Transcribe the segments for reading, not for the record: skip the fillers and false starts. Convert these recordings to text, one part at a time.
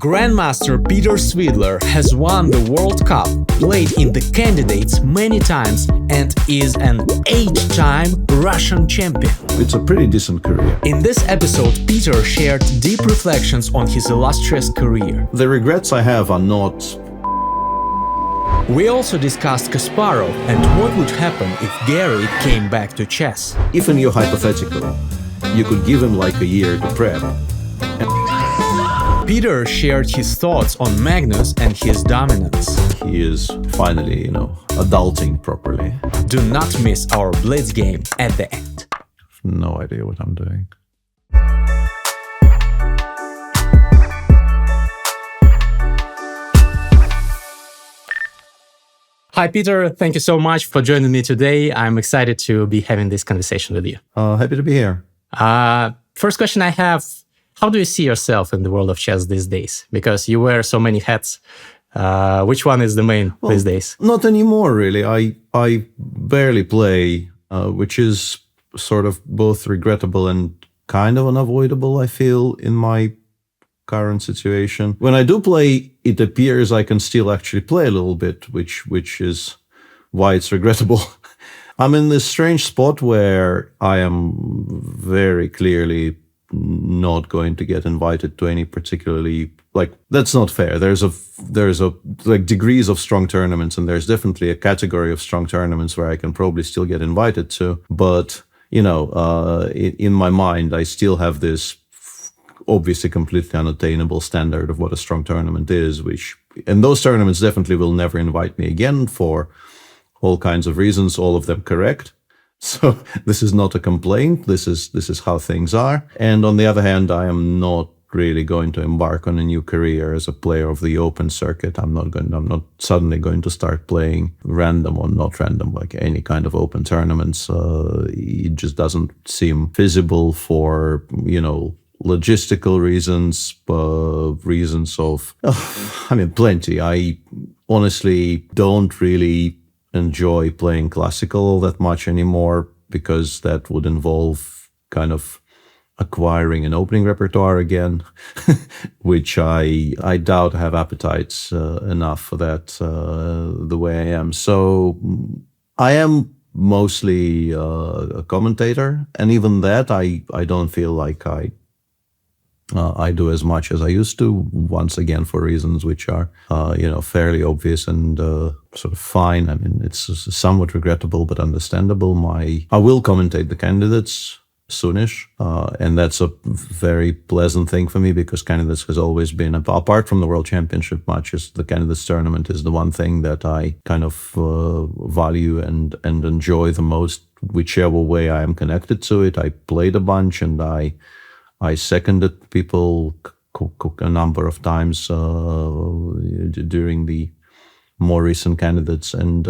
Grandmaster Peter Svidler has won the World Cup, played in the candidates many times, and is an 8-time Russian champion. It's a pretty decent career. In this episode, Peter shared deep reflections on his illustrious career. The regrets I have are not... We also discussed Kasparov and what would happen if Gary came back to chess. If in your hypothetical, you could give him like a year to prep. Peter shared his thoughts on Magnus and his dominance. He is finally, adulting properly. Do not miss our Blitz game at the end. No idea what I'm doing. Hi, Peter. Thank you so much for joining me today. I'm excited to be having this conversation with you. Happy to be here. First question I have, how do you see yourself in the world of chess these days? Because you wear so many hats. Which one is the main these days? Not anymore, really. I barely play, which is sort of both regrettable and kind of unavoidable, I feel, in my current situation. When I do play, it appears I can still actually play a little bit, which is why it's regrettable. I'm in this strange spot where I am very clearly not going to get invited to any particularly, that's not fair. There's degrees of strong tournaments, and there's definitely a category of strong tournaments where I can probably still get invited to. But, in my mind, I still have this obviously completely unattainable standard of what a strong tournament is, and those tournaments definitely will never invite me again for all kinds of reasons, all of them correct. So this is not a complaint. This is how things are. And on the other hand, I am not really going to embark on a new career as a player of the open circuit. I'm not suddenly going to start playing random or not random, like any kind of open tournaments. It just doesn't seem feasible for, logistical reasons, reasons of, plenty. I honestly don't really enjoy playing classical that much anymore, because that would involve kind of acquiring an opening repertoire again, which I doubt I have appetites enough for that the way I am. So I am mostly a commentator, and even that I don't feel like I do as much as I used to, once again, for reasons which are, fairly obvious and sort of fine. It's somewhat regrettable, but understandable. I will commentate the candidates soonish, and that's a very pleasant thing for me, because candidates has always been, apart from the World Championship matches, the candidates tournament is the one thing that I kind of value and enjoy the most, whichever way I am connected to it. I played a bunch, and I seconded people a number of times during the more recent candidates, and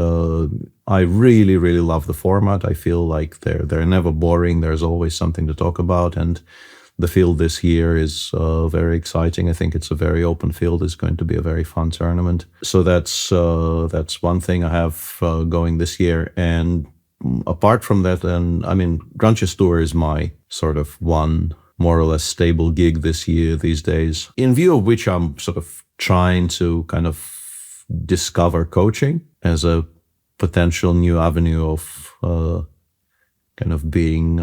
I really, really love the format. I feel like they're never boring. There's always something to talk about, and the field this year is very exciting. I think it's a very open field. It's going to be a very fun tournament. So that's one thing I have going this year. And apart from that, Grand Chess Tour is my sort of one more or less stable gig these days, in view of which I'm sort of trying to kind of discover coaching as a potential new avenue of kind of being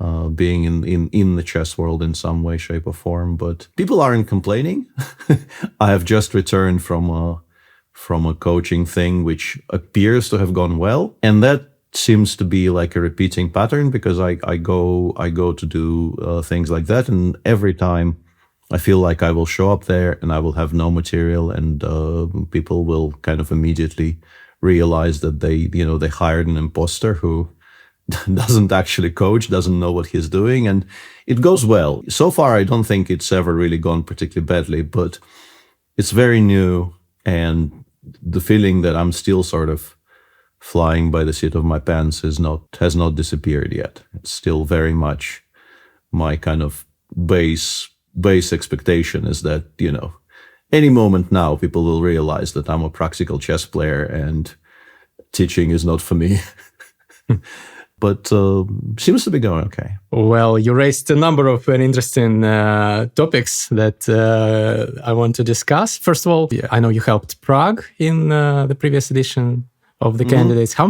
in the chess world in some way, shape, or form. But people aren't complaining. I have just returned from a coaching thing which appears to have gone well, and that seems to be like a repeating pattern, because I go to do things like that, and every time I feel like I will show up there and I will have no material, and people will kind of immediately realize that they hired an imposter who doesn't actually coach, doesn't know what he's doing, and it goes well. So far, I don't think it's ever really gone particularly badly, but it's very new, and the feeling that I'm still sort of flying by the seat of my pants has not disappeared yet. It's still very much my kind of base expectation is that, any moment now people will realize that I'm a practical chess player and teaching is not for me. but seems to be going okay. Well, you raised a number of very interesting topics that I want to discuss. First of all, I know you helped Prague in the previous edition of the candidates. How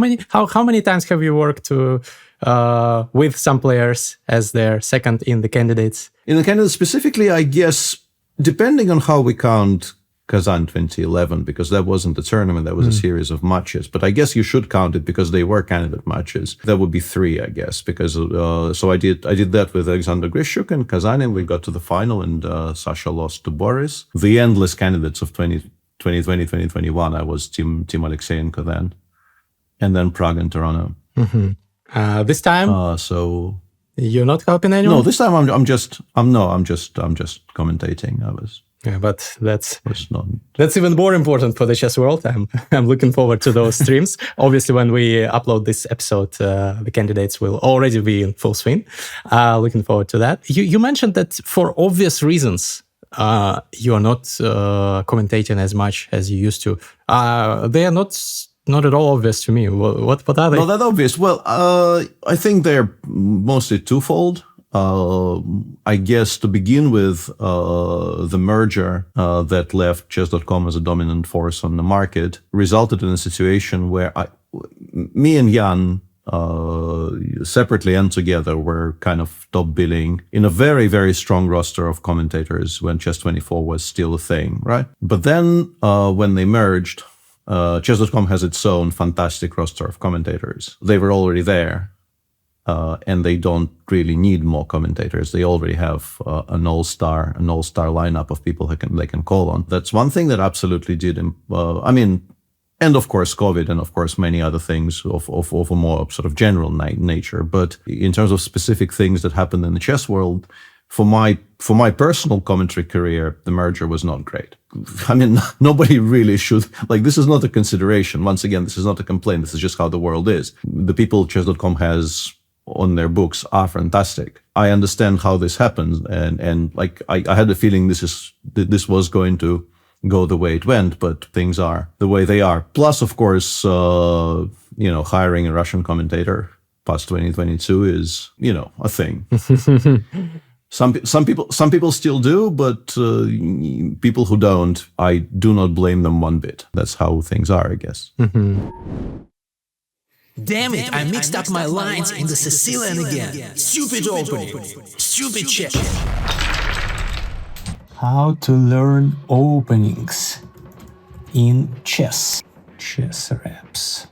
many times have you worked with some players as their second in the candidates? In the candidates specifically, I guess, depending on how we count Kazan 2011, because that wasn't a tournament, that was a series of matches. But I guess you should count it because they were candidate matches. That would be 3, I guess, because so I did that with Alexander Grishuk in Kazan, and we got to the final, and Sasha lost to Boris. The endless candidates of 2020, 2021, I was Team Alexeyenko then, and then Prague and Toronto. This time, so you're not helping anyone? No, this time I'm just commentating. Yeah, but that's even more important for the chess world. I'm looking forward to those streams. Obviously, when we upload this episode, the candidates will already be in full swing. Looking forward to that. You mentioned that for obvious reasons, you are not commentating as much as you used to. They are not at all obvious to me. What are they? Not that obvious. Well, I think they're mostly twofold. I guess to begin with, the merger that left chess.com as a dominant force on the market resulted in a situation where me and Jan, separately and together, were kind of top billing in a very, very strong roster of commentators when Chess24 was still a thing, right? But then when they merged, chess.com has its own fantastic roster of commentators. They were already there. And they don't really need more commentators. They already have an all-star lineup of people they can call on. That's one thing that absolutely did. And of course COVID, and of course many other things of a more sort of general nature. But in terms of specific things that happened in the chess world, for my personal commentary career, the merger was not great. I mean, nobody really should, this is not a consideration. Once again, this is not a complaint. This is just how the world is. The people chess.com has on their books are fantastic. I understand how this happens, and I had the feeling this was going to go the way it went, but things are the way they are. Plus, of course, hiring a Russian commentator past 2022 is a thing. Some people still do, but people who don't, I do not blame them one bit. That's how things are, I guess. Damn it, I mixed up my lines in the Sicilian again. Stupid opening. Stupid check. How to learn openings in chess. Chess reps.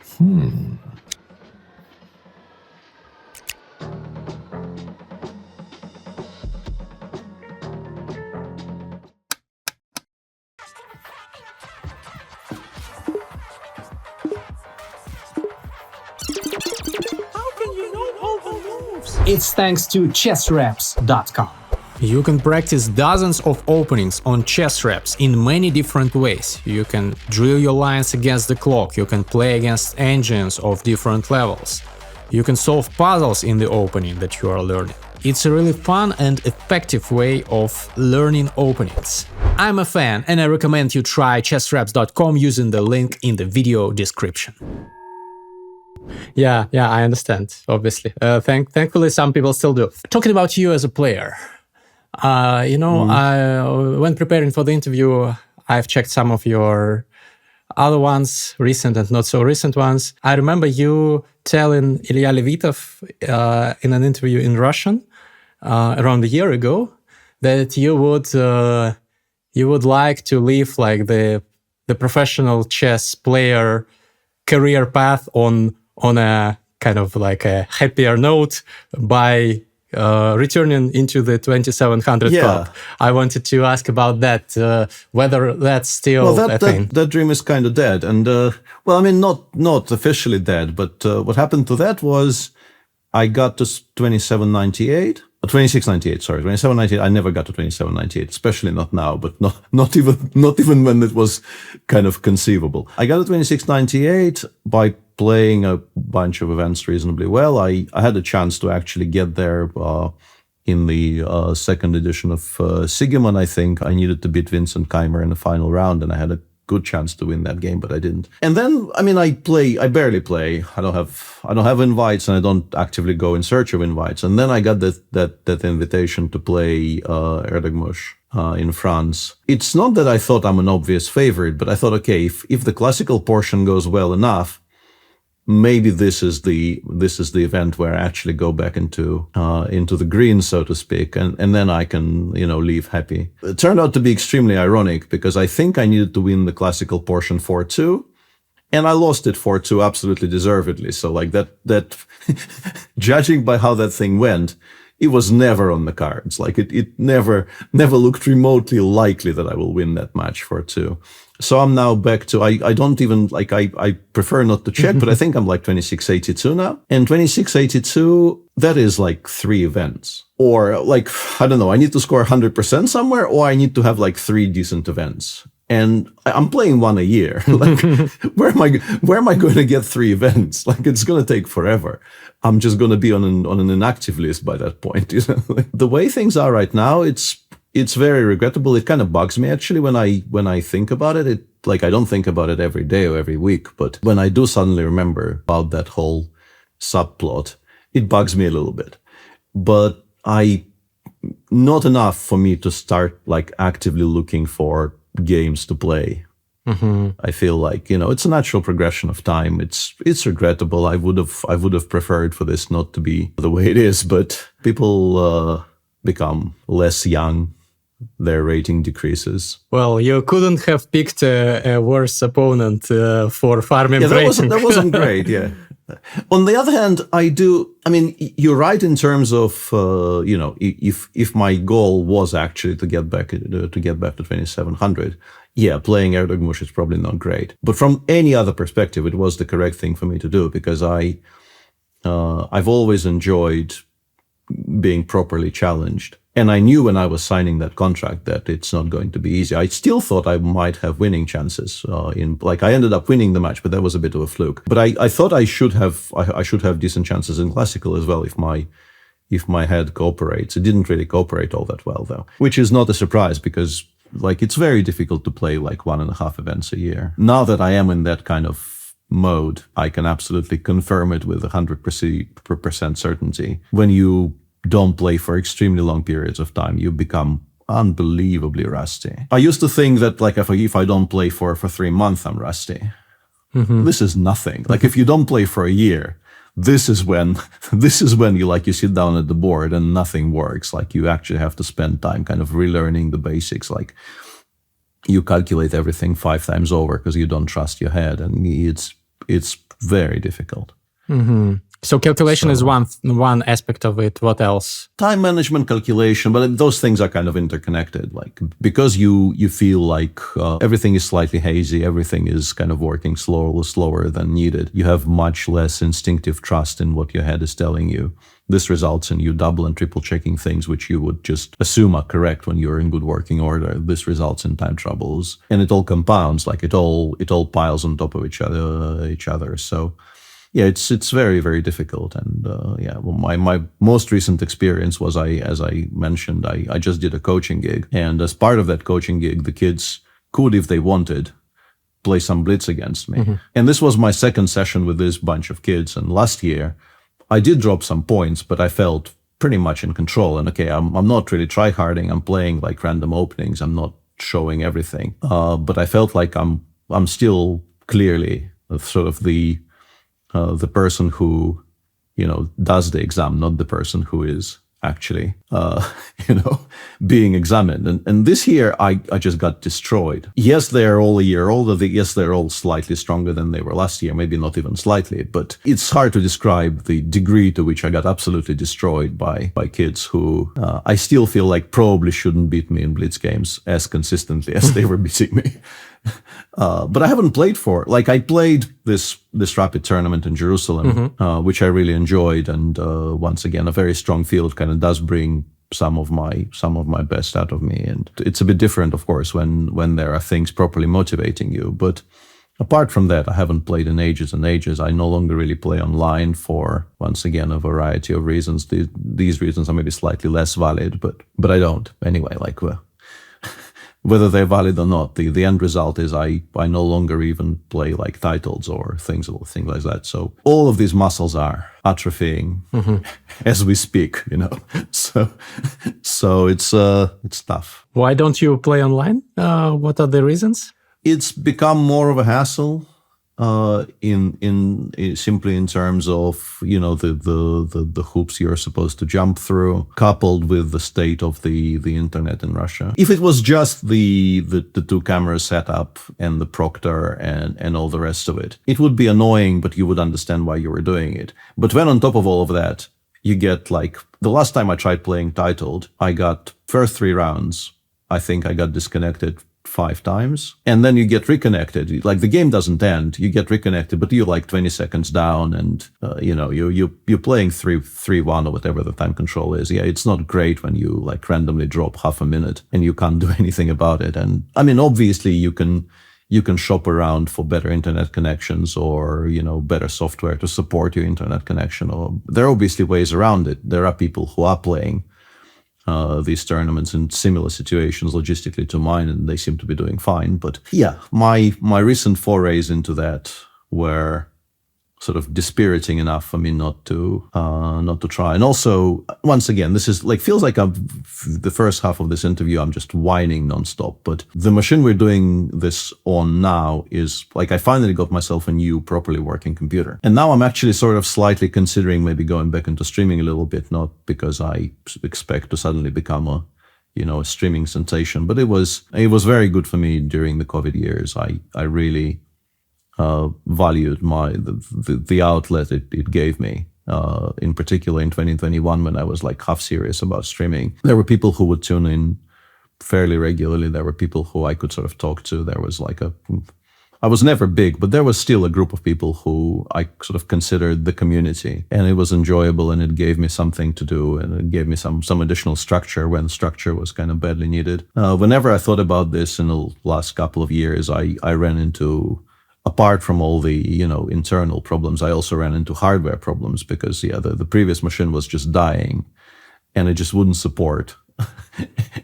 It's thanks to chessreps.com. You can practice dozens of openings on chess reps in many different ways. You can drill your lines against the clock, you can play against engines of different levels. You can solve puzzles in the opening that you are learning. It's a really fun and effective way of learning openings. I'm a fan and I recommend you try chessreps.com using the link in the video description. Yeah, I understand, obviously. Thankfully, some people still do. Talking about you as a player, when preparing for the interview, I've checked some of your other ones, recent and not so recent ones. I remember you telling Ilya Levitov in an interview in Russian around a year ago that you would like to live like the professional chess player career path on a kind of like a happier note by returning into the 2700 club. I wanted to ask about that, whether that's still a thing. That dream is kind of dead. And, not officially dead, but what happened to that was I got to 2698. I never got to 2798, especially not now, but not even when it was kind of conceivable. I got to 2698 by playing a bunch of events reasonably well. I had a chance to actually get there in the second edition of Sigemon, I think. I needed to beat Vincent Keimer in the final round, and I had a good chance to win that game, but I didn't. And then, I mean, I barely play. I don't have invites, and I don't actively go in search of invites. And then I got that invitation to play Erasmus in France. It's not that I thought I'm an obvious favorite, but I thought, okay, if the classical portion goes well enough, maybe this is the event where I actually go back into the green, so to speak, and then I can, leave happy. It turned out to be extremely ironic because I think I needed to win the classical portion 4-2, and I lost it 4-2 absolutely deservedly. So like that judging by how that thing went, it was never on the cards. Like it never looked remotely likely that I will win that match 4-2. So I'm now back to, I don't even, like, I prefer not to check, but I think I'm like 2682 now. And 2682, that is like 3 events. Or like, I don't know, I need to score 100% somewhere, or I need to have like 3 decent events. And I'm playing one a year. Like, where am I going to get 3 events? Like, it's going to take forever. I'm just going to be on an inactive list by that point. The way things are right now, it's very regrettable. It kind of bugs me actually when I think about it. It, like, I don't think about it every day or every week, but when I do suddenly remember about that whole subplot, it bugs me a little bit. But not enough for me to start like actively looking for games to play. I feel like, it's a natural progression of time. It's regrettable. I would have preferred for this not to be the way it is, but people become less young. Their rating decreases. Well, you couldn't have picked a worse opponent for farming. Yeah, that wasn't great. Yeah. On the other hand, you're right in terms of if my goal was actually to get back to 2700. Yeah, playing Erasmus is probably not great. But from any other perspective, it was the correct thing for me to do because I've always enjoyed being properly challenged. And I knew when I was signing that contract that it's not going to be easy. I still thought I might have winning chances. I ended up winning the match, but that was a bit of a fluke. But I thought I should have decent chances in classical as well if my head cooperates. It didn't really cooperate all that well though, which is not a surprise because like it's very difficult to play like 1.5 events a year. Now that I am in that kind of mode, I can absolutely confirm it with 100% certainty. When you don't play for extremely long periods of time, you become unbelievably rusty. I used to think that like if I don't play for 3 months, I'm rusty. This is nothing. Like if you don't play for a year, this is when you sit down at the board and nothing works. Like you actually have to spend time kind of relearning the basics. Like you calculate everything 5 times over because you don't trust your head, and it's very difficult. So calculation is one aspect of it. What else? Time management, calculation, but those things are kind of interconnected. Like because you feel like everything is slightly hazy, everything is kind of working slower than needed. You have much less instinctive trust in what your head is telling you. This results in you double and triple checking things which you would just assume are correct when you're in good working order. This results in time troubles, and it all compounds. Like it all piles on top of each other. So. Yeah, it's very, very difficult. And my most recent experience was as I mentioned, I just did a coaching gig. And as part of that coaching gig, the kids could, if they wanted, play some Blitz against me. And this was my second session with this bunch of kids. And last year, I did drop some points, but I felt pretty much in control. And okay, I'm not really tryharding. I'm playing like random openings. I'm not showing everything. But I felt like I'm still clearly sort of the person who, does the exam, not the person who is actually, being examined. And this year, I just got destroyed. Yes, they're all a year older. Yes, they're all slightly stronger than they were last year, maybe not even slightly. But it's hard to describe the degree to which I got absolutely destroyed by kids who I still feel like probably shouldn't beat me in Blitz games as consistently as they were beating me. But I haven't played I played this rapid tournament in Jerusalem, which I really enjoyed. And once again, a very strong field kind of does bring some of my best out of me. And it's a bit different, of course, when there are things properly motivating you. But apart from that, I haven't played in ages and ages. I no longer really play online for, once again, a variety of reasons. These reasons are maybe slightly less valid, but I don't. Anyway, whether they're valid or not, the end result is I no longer even play like titles or things like that. So all of these muscles are atrophying as we speak, So it's tough. Why don't you play online? What are the reasons? It's become more of a hassle. In simply in terms of the hoops you're supposed to jump through, coupled with the state of the internet in Russia. If it was just the 2 camera setup and the proctor and all the rest of it, it would be annoying, but you would understand why you were doing it. But when on top of all of that, you get like the last time I tried playing titled, I got first 3 rounds. I think I got disconnected 5 times, and then you get reconnected. Like the game doesn't end, you get reconnected, but you're like 20 seconds down, and you're playing 3-1 or whatever the time control is. Yeah, it's not great when you like randomly drop half a minute and you can't do anything about it. And I mean, obviously you can shop around for better internet connections or better software to support your internet connection, or there are obviously ways around it. There are people who are playing these tournaments in similar situations logistically to mine, and they seem to be doing fine. But yeah, my recent forays into that were sort of dispiriting enough for me not to try. And also, once again, this is like feels like the first half of this interview I'm just whining nonstop. But the machine we're doing this on now is like I finally got myself a new properly working computer, and now I'm actually sort of slightly considering maybe going back into streaming a little bit, not because I expect to suddenly become a streaming sensation, but it was very good for me during the COVID years. I really valued the outlet it gave me, in particular in 2021 when I was like half serious about streaming. There were people who would tune in fairly regularly. There were people who I could sort of talk to. There was like I was never big, but there was still a group of people who I sort of considered the community, and it was enjoyable, and it gave me something to do, and it gave me some additional structure when structure was kind of badly needed. Whenever I thought about this in the last couple of years, I ran into, apart from all the internal problems, I also ran into hardware problems because the previous machine was just dying, and it just wouldn't support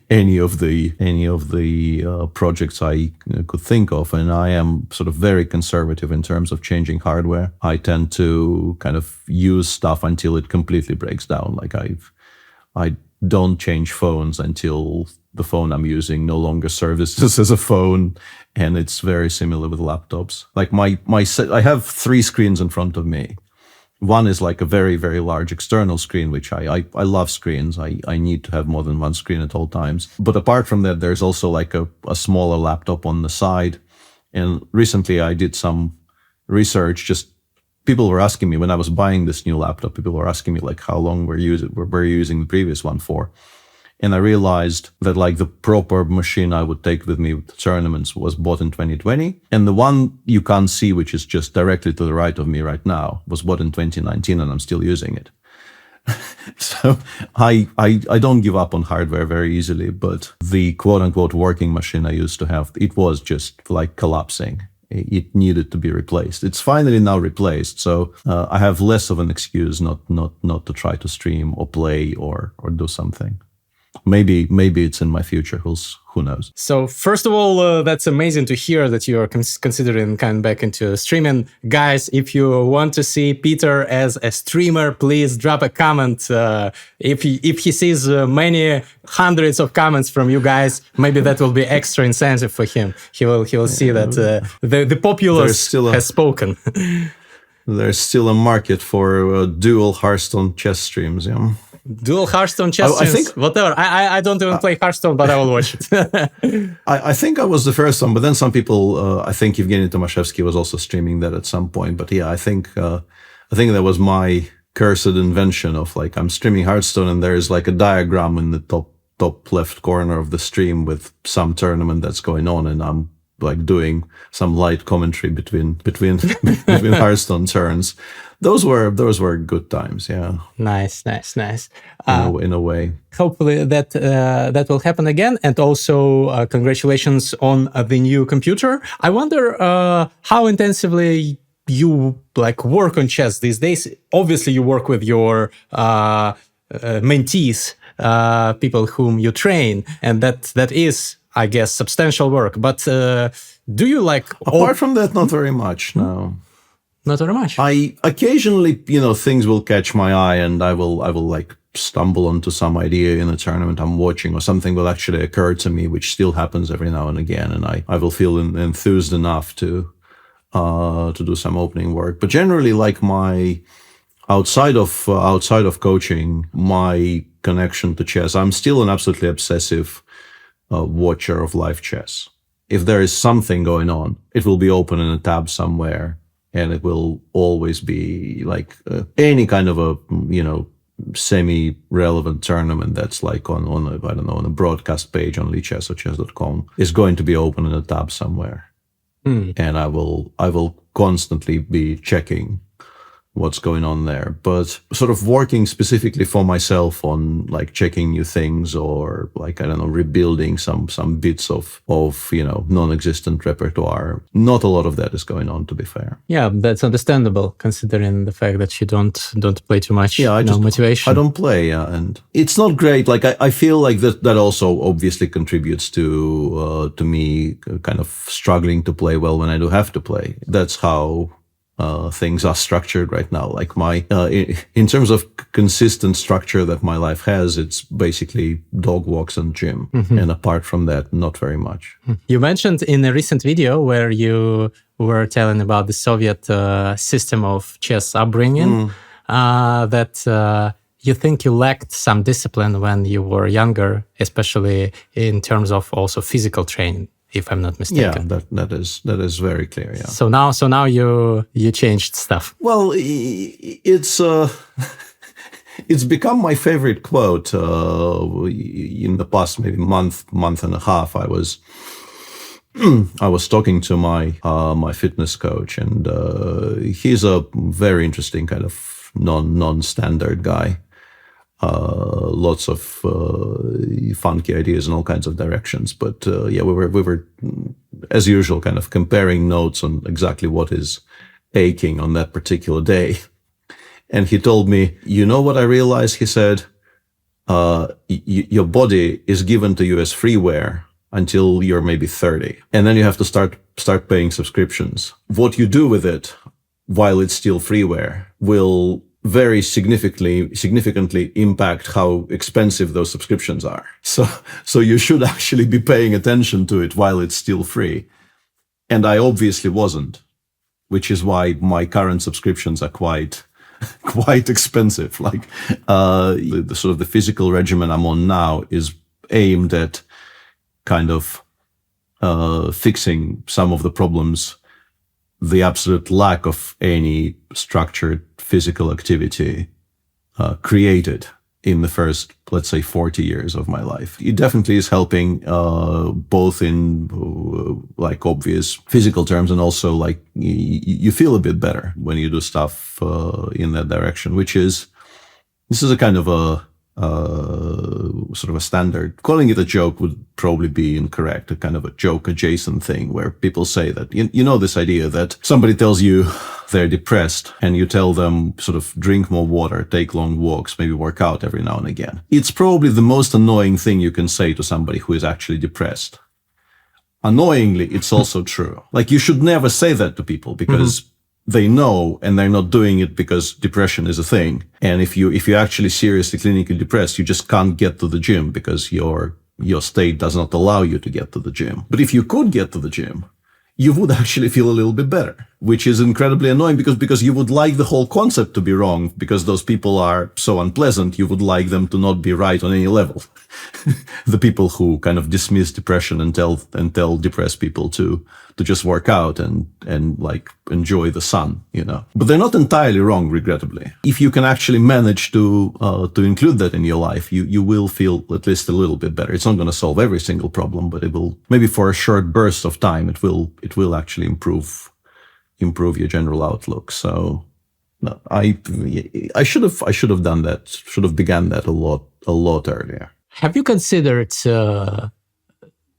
any of the projects I could think of. And I am sort of very conservative in terms of changing hardware. I tend to kind of use stuff until it completely breaks down. Like I don't change phones until the phone I'm using no longer services as a phone. And it's very similar with laptops. Like I have 3 screens in front of me. One is like a very, very large external screen, which I love screens. I need to have more than one screen at all times. But apart from that, there's also like a smaller laptop on the side. And recently I did some research. Just people were asking me when I was buying this new laptop, people were asking me like how long were you using the previous one for? And I realized that like the proper machine I would take with me to tournaments was bought in 2020. And the one you can't see, which is just directly to the right of me right now, was bought in 2019, and I'm still using it. So I don't give up on hardware very easily, but the quote unquote working machine I used to have, it was just like collapsing. It needed to be replaced. It's finally now replaced. So I have less of an excuse not to try to stream or play or do something. Maybe it's in my future. Who knows? So first of all, that's amazing to hear that you are considering coming back into streaming. Guys, if you want to see Peter as a streamer, please drop a comment. If he sees many hundreds of comments from you guys, maybe that will be extra incentive for him. He will see that the populace has spoken. There's still a market for dual Hearthstone chess streams. Yeah. Dual Hearthstone chess streams, whatever. I don't even play Hearthstone, but I will watch it. I think I was the first one, but then some people, I think Evgeny Tomashevsky was also streaming that at some point. But yeah, I think that was my cursed invention of like, I'm streaming Hearthstone and there's like a diagram in the top left corner of the stream with some tournament that's going on, and I'm like doing some light commentary between Hearthstone turns. Those were good times, yeah. Nice. In a way. Hopefully that will happen again. And also congratulations on the new computer. I wonder how intensively you like work on chess these days. Obviously, you work with your mentees, people whom you train, and that is I guess, substantial work. But do you like... Apart from that, not very much, no. Not very much? I occasionally, things will catch my eye and I will like stumble onto some idea in a tournament I'm watching, or something will actually occur to me, which still happens every now and again. And I will feel enthused enough to do some opening work. But generally, like outside of coaching, my connection to chess, I'm still an absolutely obsessive watcher of live chess. If there is something going on, it will be open in a tab somewhere, and it will always be like any kind of a semi-relevant tournament that's like on a broadcast page on lichess or chess.com is going to be open in a tab somewhere. And I will constantly be checking what's going on there. But sort of working specifically for myself on like checking new things, or like, rebuilding some bits of non-existent repertoire. Not a lot of that is going on, to be fair. Yeah, that's understandable considering the fact that you don't play too much. Yeah, motivation. I don't play, and it's not great. Like I feel like that also obviously contributes to me kind of struggling to play well when I do have to play. That's how things are structured right now. Like in terms of consistent structure that my life has, it's basically dog walks and gym. And apart from that, not very much. You mentioned in a recent video where you were telling about the Soviet system of chess upbringing, that you think you lacked some discipline when you were younger, especially in terms of also physical training, if I'm not mistaken. Yeah, that is very clear. Yeah. So now you changed stuff. Well, it's become my favorite quote. In the past maybe month and a half, I was talking to my fitness coach, and he's a very interesting kind of non-standard guy. Lots of funky ideas in all kinds of directions, but we were as usual kind of comparing notes on exactly what is aching on that particular day. And he told me, what I realized, he said, your body is given to you as freeware until you're maybe 30, and then you have to start paying subscriptions. What you do with it while it's still freeware will very significantly impact how expensive those subscriptions are. So you should actually be paying attention to it while it's still free. And I obviously wasn't, which is why my current subscriptions are quite expensive. Like the sort of the physical regimen I'm on now is aimed at kind of fixing some of the problems the absolute lack of any structured physical activity created in the first, let's say, 40 years of my life. It definitely is helping both in like obvious physical terms, and also like you feel a bit better when you do stuff in that direction, this is a kind of a sort of a standard. Calling it a joke would probably be incorrect, a kind of a joke adjacent thing where people say that, this idea that somebody tells you they're depressed and you tell them sort of drink more water, take long walks, maybe work out every now and again. It's probably the most annoying thing you can say to somebody who is actually depressed. Annoyingly, it's also true. Like, you should never say that to people, because they know, and they're not doing it because depression is a thing. And if you're actually seriously clinically depressed, you just can't get to the gym because your state does not allow you to get to the gym. But if you could get to the gym, you would actually feel a little bit better, which is incredibly annoying because you would like the whole concept to be wrong, because those people are so unpleasant. You would like them to not be right on any level. The people who kind of dismiss depression and tell depressed people to just work out and like enjoy the sun, But they're not entirely wrong, regrettably. If you can actually manage to include that in your life, you will feel at least a little bit better. It's not going to solve every single problem, but it will, maybe for a short burst of time, it will actually improve your general outlook. So no, I should have done that. Should have began that a lot earlier. Have you considered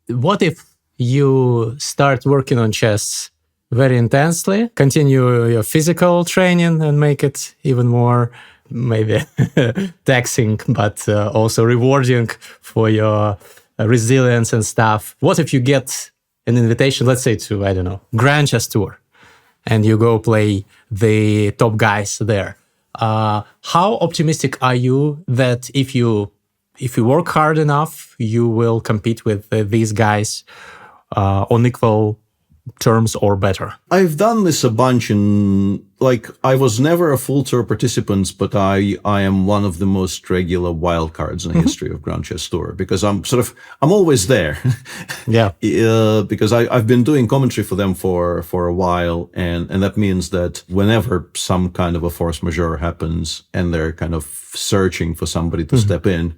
what if you start working on chess very intensely, continue your physical training and make it even more maybe taxing, but also rewarding for your resilience and stuff. What if you get an invitation, let's say to, I don't know, Grand Chess Tour, and you go play the top guys there? How optimistic are you that if you work hard enough, you will compete with these guys on equal terms or better? I've done this a bunch I was never a full tour participant, but I am one of the most regular wildcards in the history of Grand Chess Tour, because I'm always there. Yeah. Because I've been doing commentary for them for a while. And that means that whenever some kind of a force majeure happens and they're kind of searching for somebody to step in,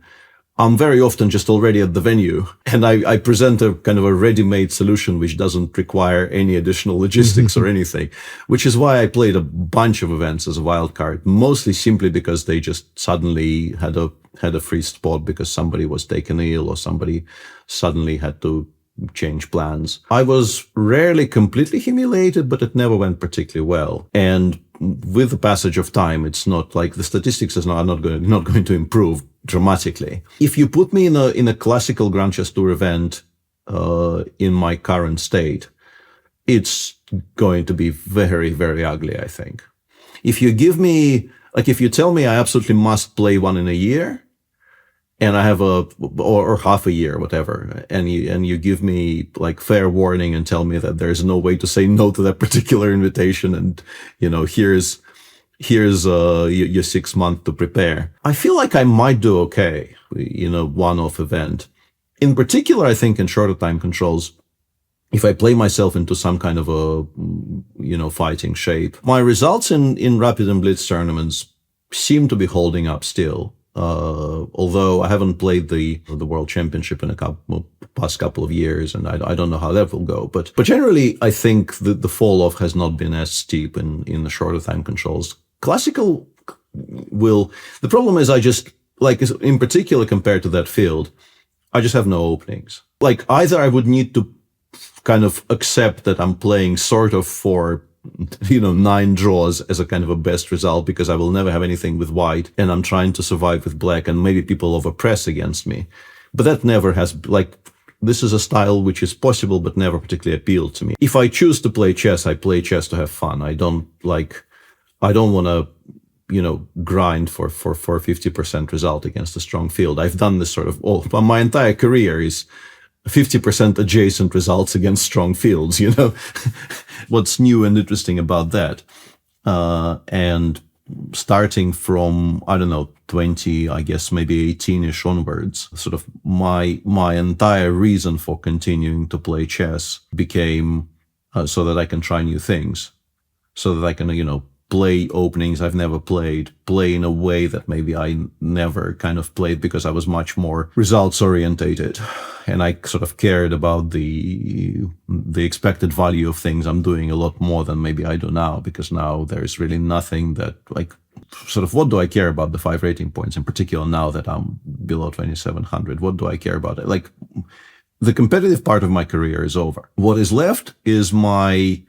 I'm very often just already at the venue, and I present a kind of a ready-made solution which doesn't require any additional logistics or anything, which is why I played a bunch of events as a wild card, mostly simply because they just suddenly had a free spot because somebody was taken ill or somebody suddenly had to change plans. I was rarely completely humiliated, but it never went particularly well. And with the passage of time, it's not like the statistics are not going to improve dramatically. If you put me in a classical Grand Chess Tour event in my current state, it's going to be very, very ugly, I think. If you give me, if you tell me I absolutely must play one in a year, and I have or half a year, whatever, and you give me fair warning and tell me that there's no way to say no to that particular invitation, and here's your 6 months to prepare, I feel like I might do okay, one-off event. In particular, I think in shorter time controls, if I play myself into some kind of a fighting shape, my results in Rapid and Blitz tournaments seem to be holding up still. Although I haven't played the World Championship in the past couple of years, and I don't know how that will go. But generally, I think the fall off has not been as steep in the shorter time controls. Classical will. The problem is I just in particular compared to that field, I just have no openings. Either I would need to kind of accept that I'm playing sort of for 9 draws as a kind of a best result because I will never have anything with white and I'm trying to survive with black and maybe people overpress against me. But that never has, this is a style which is possible but never particularly appealed to me. If I choose to play chess, I play chess to have fun. I don't want to, grind for 50% result against a strong field. I've done this sort of, my entire career is 50% adjacent results against strong fields, What's new and interesting about that? And starting from, 20, I guess maybe 18-ish onwards, sort of my entire reason for continuing to play chess became so that I can try new things, so that I can, play openings I've never played, play in a way that maybe I never kind of played because I was much more results orientated. And I sort of cared about the expected value of things I'm doing a lot more than maybe I do now, because now there's really nothing that what do I care about the 5 rating points in particular now that I'm below 2,700? What do I care about it? The competitive part of my career is over. What is left is I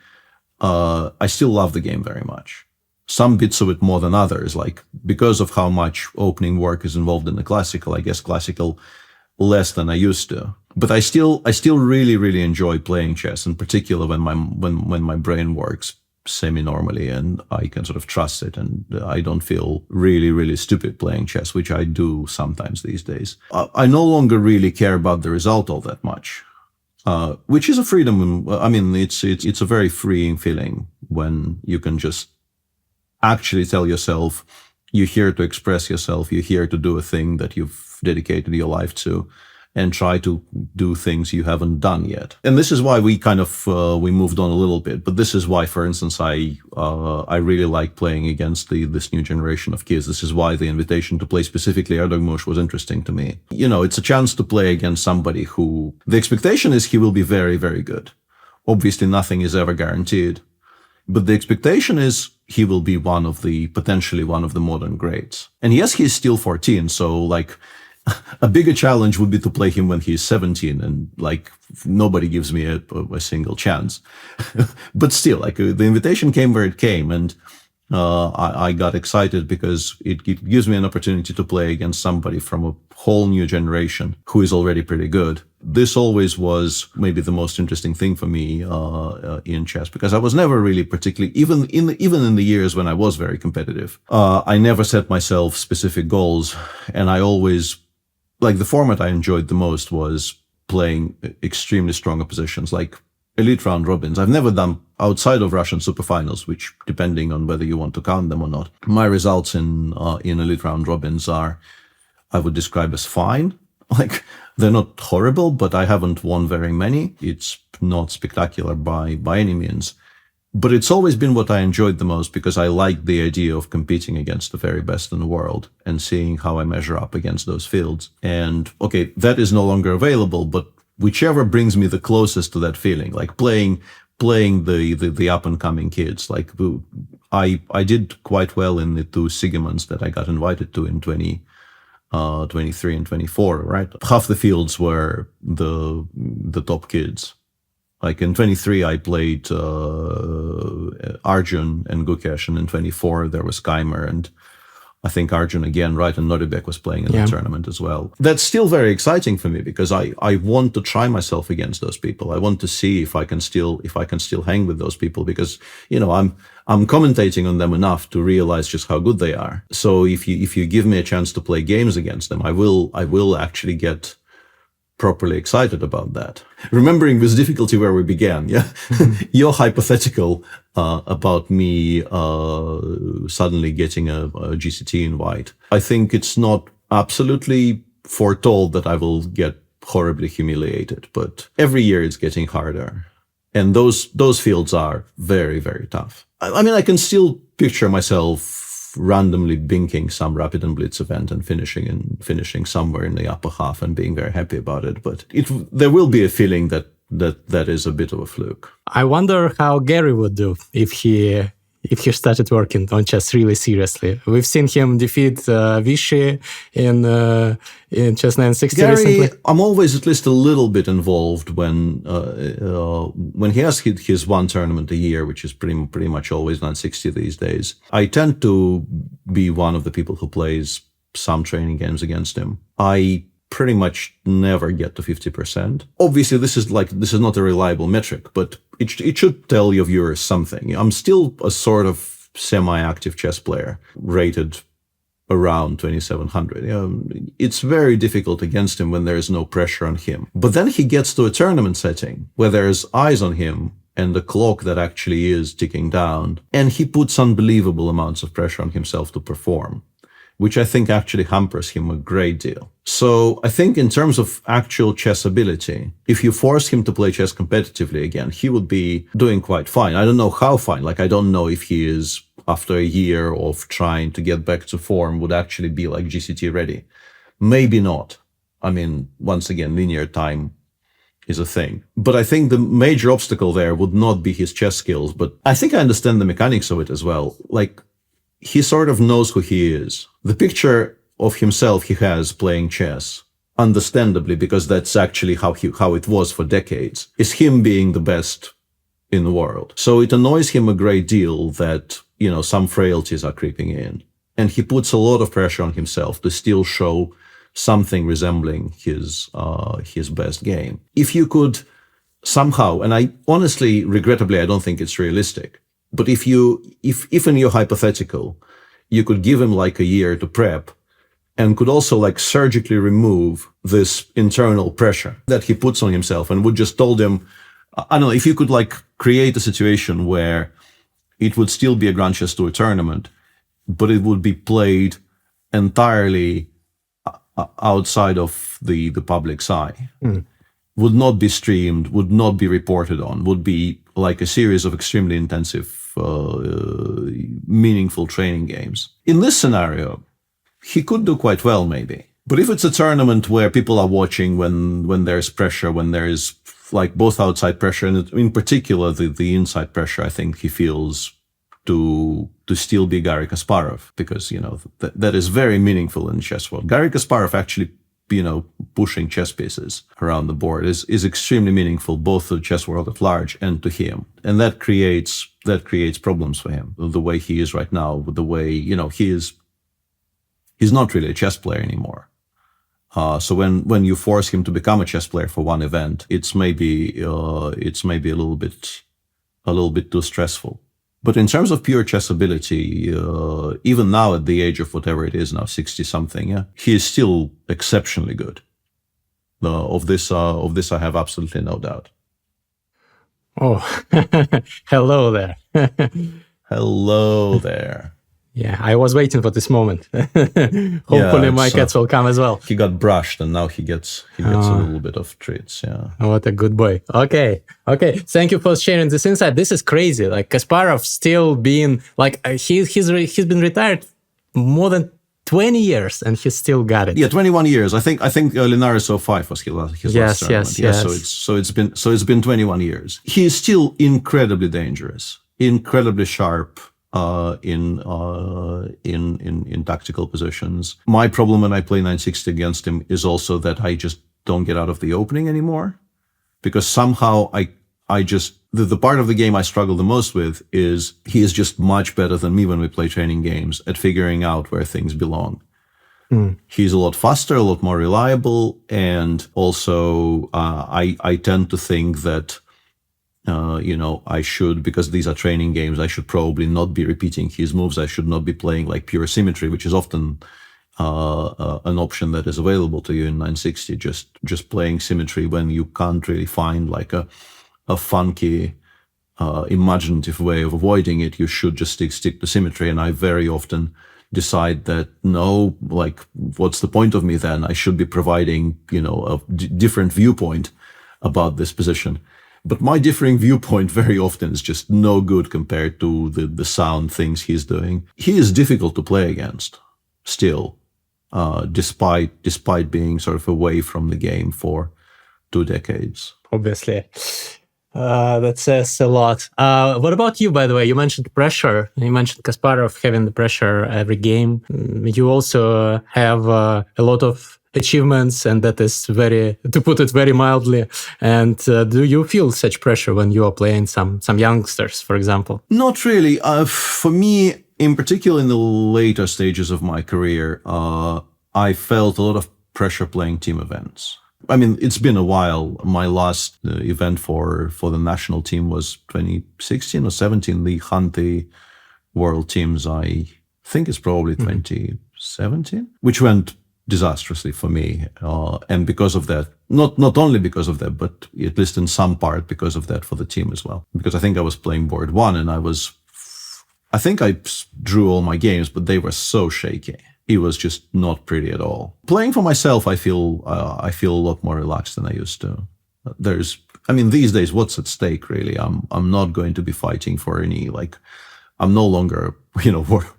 still love the game very much. Some bits of it more than others, because of how much opening work is involved in the classical, I guess classical less than I used to. But I still really, really enjoy playing chess, in particular when my brain works semi-normally and I can sort of trust it and I don't feel really, really stupid playing chess, which I do sometimes these days. I no longer really care about the result all that much. Which is a freedom. It's a very freeing feeling when you can just actually tell yourself you're here to express yourself, you're here to do a thing that you've dedicated your life to, and try to do things you haven't done yet. And this is why we kind of we moved on a little bit. But this is why, for instance, I really like playing against this new generation of kids. This is why the invitation to play specifically Erdogmush was interesting to me. It's a chance to play against somebody who the expectation is he will be very, very good. Obviously, nothing is ever guaranteed, but the expectation is he will be potentially one of the modern greats. And yes, he's still 14, so a bigger challenge would be to play him when he's 17 and nobody gives me a single chance. But still, the invitation came where it came. And I got excited because it gives me an opportunity to play against somebody from a whole new generation who is already pretty good. This always was maybe the most interesting thing for me in chess, because I was never really particularly, even in the years when I was very competitive, I never set myself specific goals, and I always, like, the format I enjoyed the most was playing extremely strong oppositions, like elite round robins. I've never done outside of Russian superfinals, which, depending on whether you want to count them or not, my results in elite round robins are, I would describe as fine. Like, they're not horrible, but I haven't won very many. It's not spectacular by any means. But it's always been what I enjoyed the most, because I like the idea of competing against the very best in the world and seeing how I measure up against those fields. And okay, that is no longer available, but whichever brings me the closest to that feeling, like playing the up and coming kids. Like, I did quite well in the two Sigemans that I got invited to in 23 and 24, right? Half the fields were the top kids. Like in 23, I played Arjun and Gukesh, and in 24, there was Keimer, and I think Arjun again, right? And Noribek was playing in the tournament as well. That's still very exciting for me, because I want to try myself against those people. I want to see if I can still hang with those people, because, you know, I'm commentating on them enough to realize just how good they are. So if you give me a chance to play games against them, I will actually get properly excited about that. Remembering with difficulty where we began, your hypothetical about me suddenly getting a GCT invite. I think it's not absolutely foretold that I will get horribly humiliated, but every year it's getting harder. And those fields are very, very tough. I mean, I can still picture myself randomly binking some Rapid and Blitz event and finishing somewhere in the upper half and being very happy about it. But there will be a feeling that is a bit of a fluke. I wonder how Gary would do if he started working on chess really seriously. We've seen him defeat Vichy in Chess 960 recently. I'm always at least a little bit involved when he has his one tournament a year, which is pretty much always 960 these days. I tend to be one of the people who plays some training games against him. I pretty much never get to 50%. Obviously, this is not a reliable metric, but it should tell your viewers something. I'm still a sort of semi-active chess player, rated around 2700. It's very difficult against him when there is no pressure on him. But then he gets to a tournament setting where there's eyes on him and a clock that actually is ticking down, and he puts unbelievable amounts of pressure on himself to perform, which I think actually hampers him a great deal. So I think in terms of actual chess ability, if you force him to play chess competitively again, he would be doing quite fine. I don't know how fine. Like, I don't know if he is, after a year of trying to get back to form, would actually be like GCT ready. Maybe not. I mean, once again, linear time is a thing. But I think the major obstacle there would not be his chess skills, but I think I understand the mechanics of it as well. Like, he sort of knows who he is. The picture of himself he has playing chess, understandably, because that's actually how it was for decades, is him being the best in the world. So it annoys him a great deal that, some frailties are creeping in. And he puts a lot of pressure on himself to still show something resembling his best game. If you could somehow, and I honestly, regrettably, I don't think it's realistic, but if in your hypothetical, you could give him like a year to prep and could also like surgically remove this internal pressure that he puts on himself and would just told him, I don't know, if you could like create a situation where it would still be a Grand Chess Tour tournament, but it would be played entirely outside of the public's eye, would not be streamed, would not be reported on, would be like a series of extremely intensive meaningful training games. In this scenario, he could do quite well, maybe. But if it's a tournament where people are watching when there's pressure, when there is like both outside pressure and in particular the inside pressure, I think he feels to still be Garry Kasparov, because that is very meaningful in the chess world. Garry Kasparov actually pushing chess pieces around the board is extremely meaningful, both to the chess world at large and to him. And that creates creates problems for him. The way he is right now, with the way, he's not really a chess player anymore. So when you force him to become a chess player for one event, it's maybe a little bit too stressful. But in terms of pure chess ability, even now at the age of whatever it is now, 60 something, he is still exceptionally good. Of this I have absolutely no doubt. Oh, hello there. Hello there. Yeah, I was waiting for this moment. Hopefully my cats will come as well. He got brushed and now he gets a little bit of treats. Yeah. What a good boy. Okay. Thank you for sharing this insight. This is crazy. Like Kasparov still being like he's been retired more than 20 years and he's still got it. Yeah, 21 years. I think Linares 05 was his last tournament. Yes. So it's been 21 years. He is still incredibly dangerous, incredibly sharp. In tactical positions. My problem when I play 960 against him is also that I just don't get out of the opening anymore, because somehow I just the part of the game I struggle the most with is he is just much better than me when we play training games at figuring out where things belong. He's a lot faster, a lot more reliable, and also I tend to think that I should, because these are training games, I should probably not be repeating his moves. I should not be playing like pure symmetry, which is often an option that is available to you in 960. Just playing symmetry when you can't really find like a funky, imaginative way of avoiding it. You should just stick to symmetry. And I very often decide that no, like, what's the point of me then? I should be providing, a different viewpoint about this position. But my differing viewpoint very often is just no good compared to the sound things he's doing. He is difficult to play against still, despite being sort of away from the game for 2 decades. Obviously. That says a lot. What about you, by the way? You mentioned pressure. You mentioned Kasparov having the pressure every game. You also have a lot of achievements, and that is to put it very mildly. And do you feel such pressure when you are playing some youngsters, for example? Not really. For me, in particular, in the later stages of my career, I felt a lot of pressure playing team events. I mean, it's been a while. My last event for the national team was 2016 or 17, the Hanti World Teams. I think it's probably 2017, which went disastrously for me, and because of that, not only because of that, but at least in some part because of that for the team as well. Because I think I was playing board 1 and I think I drew all my games, but they were so shaky. It was just not pretty at all. Playing for myself, I feel a lot more relaxed than I used to. These days, what's at stake really? I'm not going to be fighting for any I'm no longer,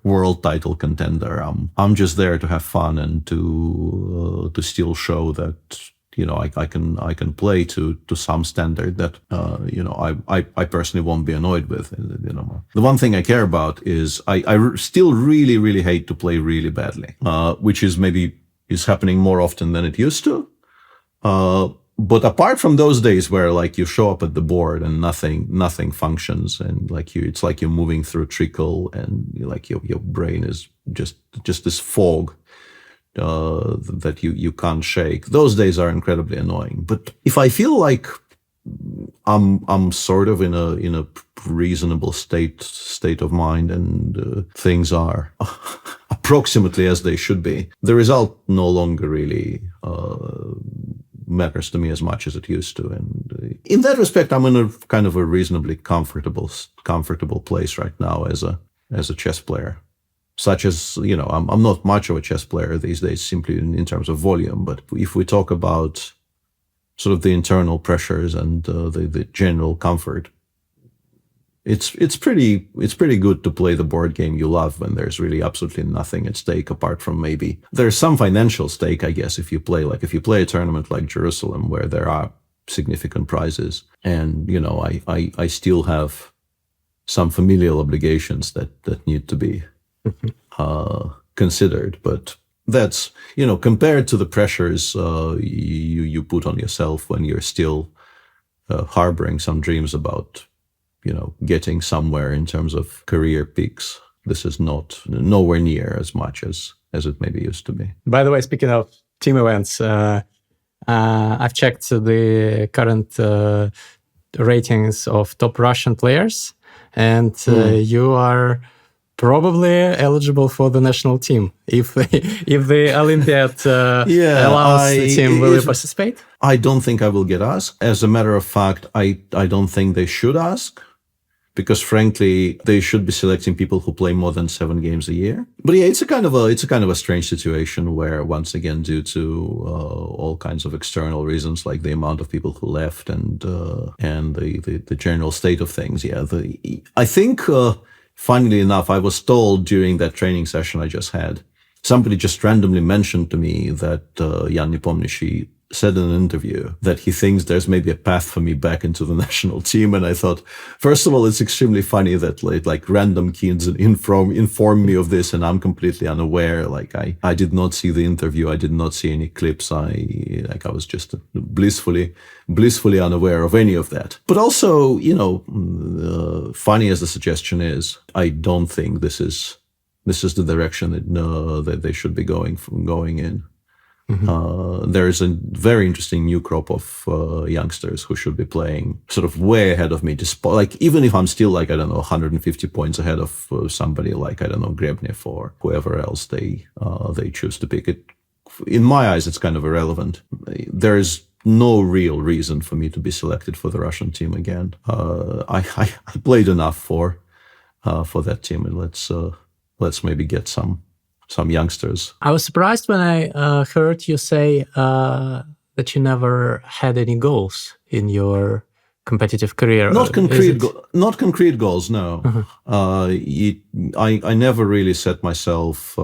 world title contender. I'm just there to have fun and to still show that, I can play to some standard that, I personally won't be annoyed with. The one thing I care about is I still really, really hate to play really badly, which is happening more often than it used to. But apart from those days where you show up at the board and nothing functions, and it's like you're moving through trickle and your brain is just this fog that you can't shake. Those days are incredibly annoying. But if I feel like I'm sort of in a reasonable state of mind and things are approximately as they should be, the result no longer really matters to me as much as it used to. And in that respect, I'm in a kind of a reasonably comfortable place right now as a chess player. Such as, I'm not much of a chess player these days, simply in terms of volume. But if we talk about sort of the internal pressures and the general comfort, it's pretty good to play the board game you love when there's really absolutely nothing at stake apart from maybe there's some financial stake, I guess, if you play a tournament like Jerusalem where there are significant prizes, and I still have some familial obligations that need to be considered. But that's compared to the pressures you put on yourself when you're still harboring some dreams about getting somewhere in terms of career peaks. This is nowhere near as much as it maybe used to be. By the way, speaking of team events, I've checked the current ratings of top Russian players, and you are probably eligible for the national team if the Olympiad allows the team. Will you participate? I don't think I will get asked. As a matter of fact, I don't think they should ask, because frankly, they should be selecting people who play more than 7 games a year. But yeah, it's a kind of a strange situation where, once again, due to all kinds of external reasons, like the amount of people who left and the general state of things. Yeah, I think, funnily enough, I was told during that training session I just had, somebody just randomly mentioned to me that Jan Nepomniachtchi said in an interview that he thinks there's maybe a path for me back into the national team. And I thought, first of all, it's extremely funny that like random kids inform me of this, and I'm completely unaware. Like I did not see the interview. I did not see any clips. I was just blissfully unaware of any of that. But also, funny as the suggestion is, I don't think this is the direction that they should be going in. There is a very interesting new crop of youngsters who should be playing sort of way ahead of me. Even if I'm still 150 points ahead of somebody like, Grebnev or whoever else they choose to pick. In my eyes, it's kind of irrelevant. There is no real reason for me to be selected for the Russian team again. I played enough for that team, and let's maybe get some youngsters. I was surprised when I heard you say that you never had any goals in your competitive career. Not concrete goals, no. I never really set myself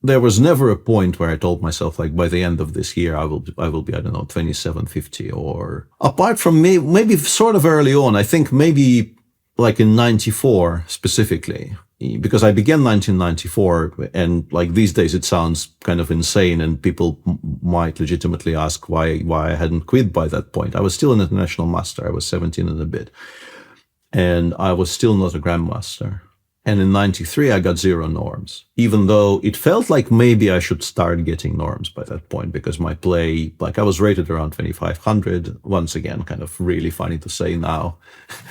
there was never a point where I told myself, by the end of this year I will be 2750, or apart from maybe sort of early on. I think maybe in 94 specifically. Because I began 1994, and these days it sounds kind of insane, and people might legitimately ask why I hadn't quit by that point. I was still an international master. I was 17 and a bit, and I was still not a grandmaster. And in 93, I got 0 norms, even though it felt like maybe I should start getting norms by that point, because my play, I was rated around 2500. Once again, kind of really funny to say now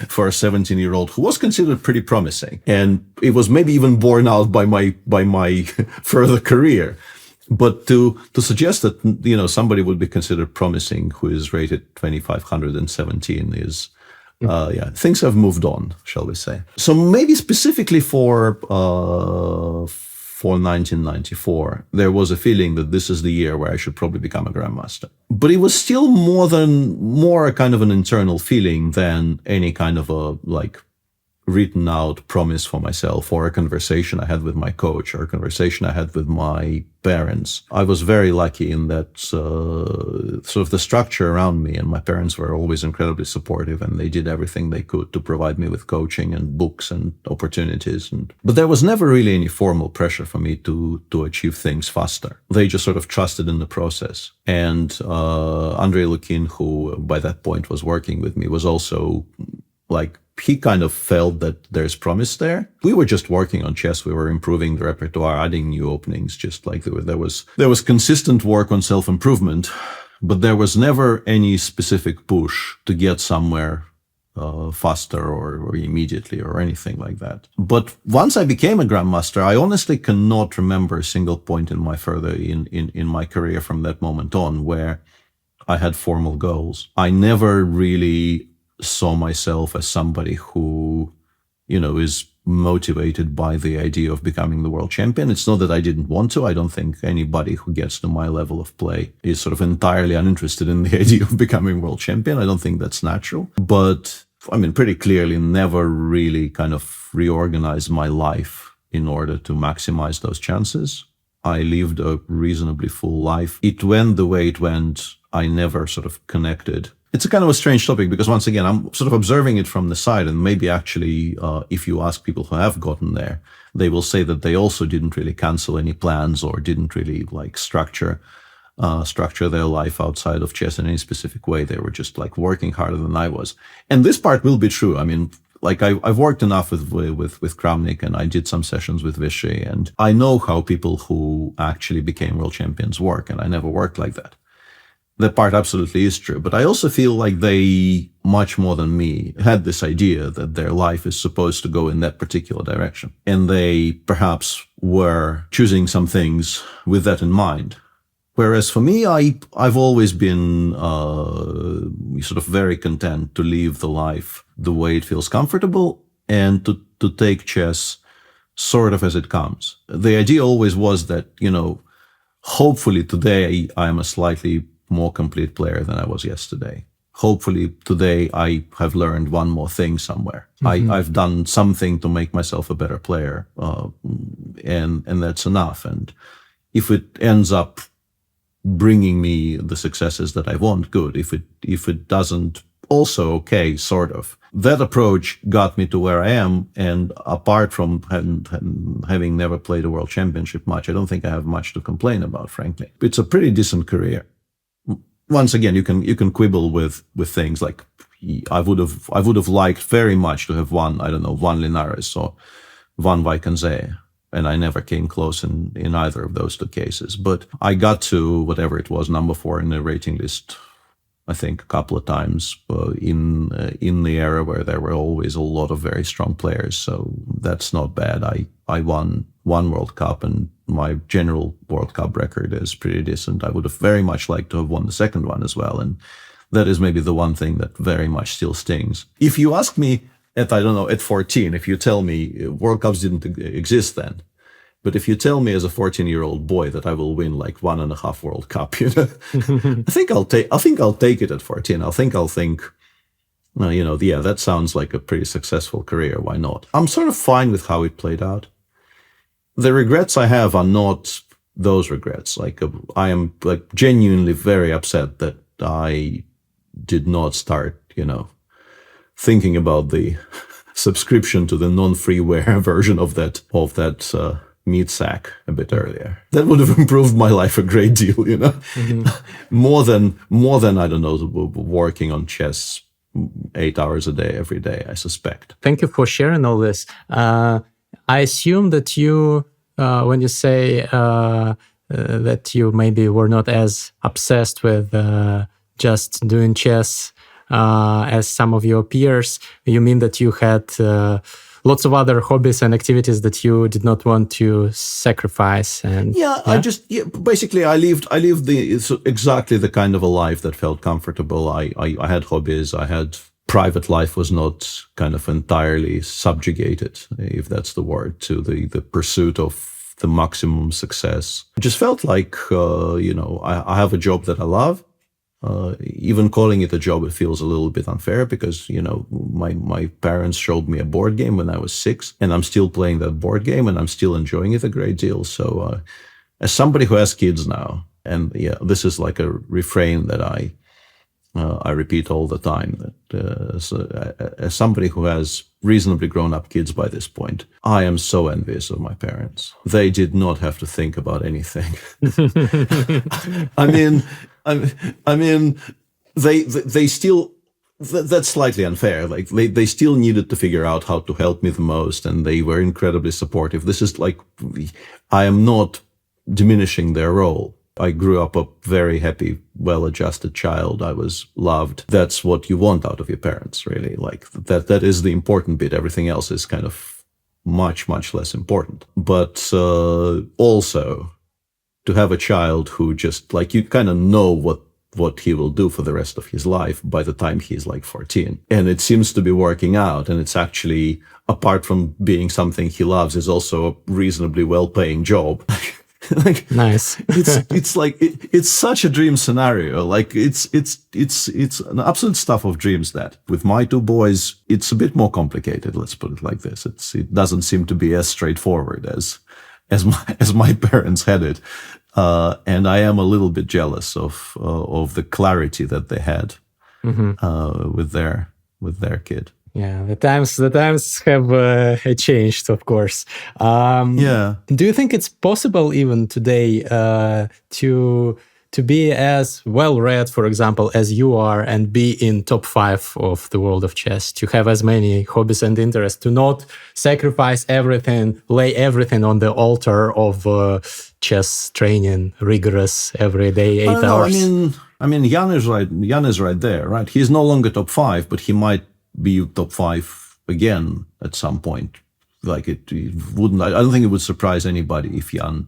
for a 17-year-old who was considered pretty promising. And it was maybe even borne out by my further career. But to suggest that, somebody would be considered promising who is rated 2517 is... things have moved on, shall we say. So maybe specifically for 1994, there was a feeling that this is the year where I should probably become a grandmaster. But it was still more a kind of an internal feeling than any kind of a written out promise for myself, or a conversation I had with my coach, or a conversation I had with my parents. I was very lucky in that sort of the structure around me, and my parents were always incredibly supportive, and they did everything they could to provide me with coaching and books and opportunities. But there was never really any formal pressure for me to achieve things faster. They just sort of trusted in the process. And Andrei Lukin, who by that point was working with me, was also he kind of felt that there's promise there. We were just working on chess. We were improving the repertoire, adding new openings, just there was consistent work on self-improvement, but there was never any specific push to get somewhere faster or immediately or anything like that. But once I became a grandmaster, I honestly cannot remember a single point in my career from that moment on where I had formal goals. I never really saw myself as somebody who, is motivated by the idea of becoming the world champion. It's not that I didn't want to. I don't think anybody who gets to my level of play is sort of entirely uninterested in the idea of becoming world champion. I don't think that's natural. But pretty clearly never really kind of reorganized my life in order to maximize those chances. I lived a reasonably full life. It went the way it went. I never sort of connected. It's a kind of a strange topic because, once again, I'm sort of observing it from the side, and maybe actually, if you ask people who have gotten there, they will say that they also didn't really cancel any plans or didn't really structure structure their life outside of chess in any specific way. They were just like working harder than I was. And this part will be true. I mean, like I've worked enough with Kramnik, and I did some sessions with Vishy, and I know how people who actually became world champions work, and I never worked like that. That part absolutely is true. But I also feel like they, much more than me, had this idea that their life is supposed to go in that particular direction. And they perhaps were choosing some things with that in mind. Whereas for me, I've always been sort of very content to live the life the way it feels comfortable, and to take chess sort of as it comes. The idea always was that, hopefully today I am a slightly more complete player than I was yesterday. Hopefully today I have learned one more thing somewhere. I've done something to make myself a better player, and that's enough. And if it ends up bringing me the successes that I want, good. If it doesn't, also okay, sort of. That approach got me to where I am, and apart from having never played a world championship much, I don't think I have much to complain about, frankly. It's a pretty decent career. Once again, you can quibble with things like I would have liked very much to have won, I don't know, one Linares or one Vaikanze, and I never came close in either of those two cases. But I got to whatever it was, number 4 in the rating list, I think a couple of times in the era where there were always a lot of very strong players. So that's not bad. I won one World Cup, and my general World Cup record is pretty decent. I would have very much liked to have won the second one as well. And that is maybe the one thing that very much still stings. If you ask me at 14, if you tell me World Cups didn't exist then, but if you tell me as a 14-year-old boy that I will win like 1.5 World Cup, I think I'll take it at 14. I'll think, that sounds like a pretty successful career. Why not? I'm sort of fine with how it played out. The regrets I have are not those regrets. Like I am like genuinely very upset that I did not start, thinking about the subscription to the non-freeware version of that meat sack a bit earlier. That would have improved my life a great deal, Mm-hmm. more than I don't know, working on chess 8 hours a day every day, I suspect. Thank you for sharing all this. I assume that you, when you say that you maybe were not as obsessed with just doing chess as some of your peers, you mean that you had lots of other hobbies and activities that you did not want to sacrifice. And basically I lived exactly the kind of a life that felt comfortable. I had hobbies. I had private life was not kind of entirely subjugated, if that's the word, to the pursuit of the maximum success. It just felt like, I have a job that I love. Even calling it a job, it feels a little bit unfair because, my parents showed me a board game when I was 6, and I'm still playing that board game and I'm still enjoying it a great deal. So as somebody who has kids now, and this is like a refrain that I repeat all the time, that as somebody who has reasonably grown-up kids by this point, I am so envious of my parents. They did not have to think about anything. I mean, they still. That's slightly unfair. Like they still needed to figure out how to help me the most, and they were incredibly supportive. This is like, I am not diminishing their role. I grew up a very happy, well-adjusted child. I was loved. That's what you want out of your parents, really. Like that is the important bit. Everything else is kind of much, much less important. But also to have a child who just like, you kind of know what he will do for the rest of his life by the time he's like 14. And it seems to be working out. And it's actually, apart from being something he loves, is also a reasonably well-paying job. Like, nice. it's like it's such a dream scenario. Like it's an absolute stuff of dreams. That with my 2 boys, it's a bit more complicated. Let's put it like this. It doesn't seem to be as straightforward as my parents had it, and I am a little bit jealous of the clarity that they had with their kid. Yeah, the times have changed, of course. Do you think it's possible even today to to be as well read, for example, as you are, and be in top 5 of the world of chess, to have as many hobbies and interests, to not sacrifice everything, lay everything on the altar of chess training, rigorous every day, 8 hours? I mean, Jan is right. Jan is right there, right? He's no longer top 5, but he might be top 5 again at some point. Like it wouldn't. I don't think it would surprise anybody if Jan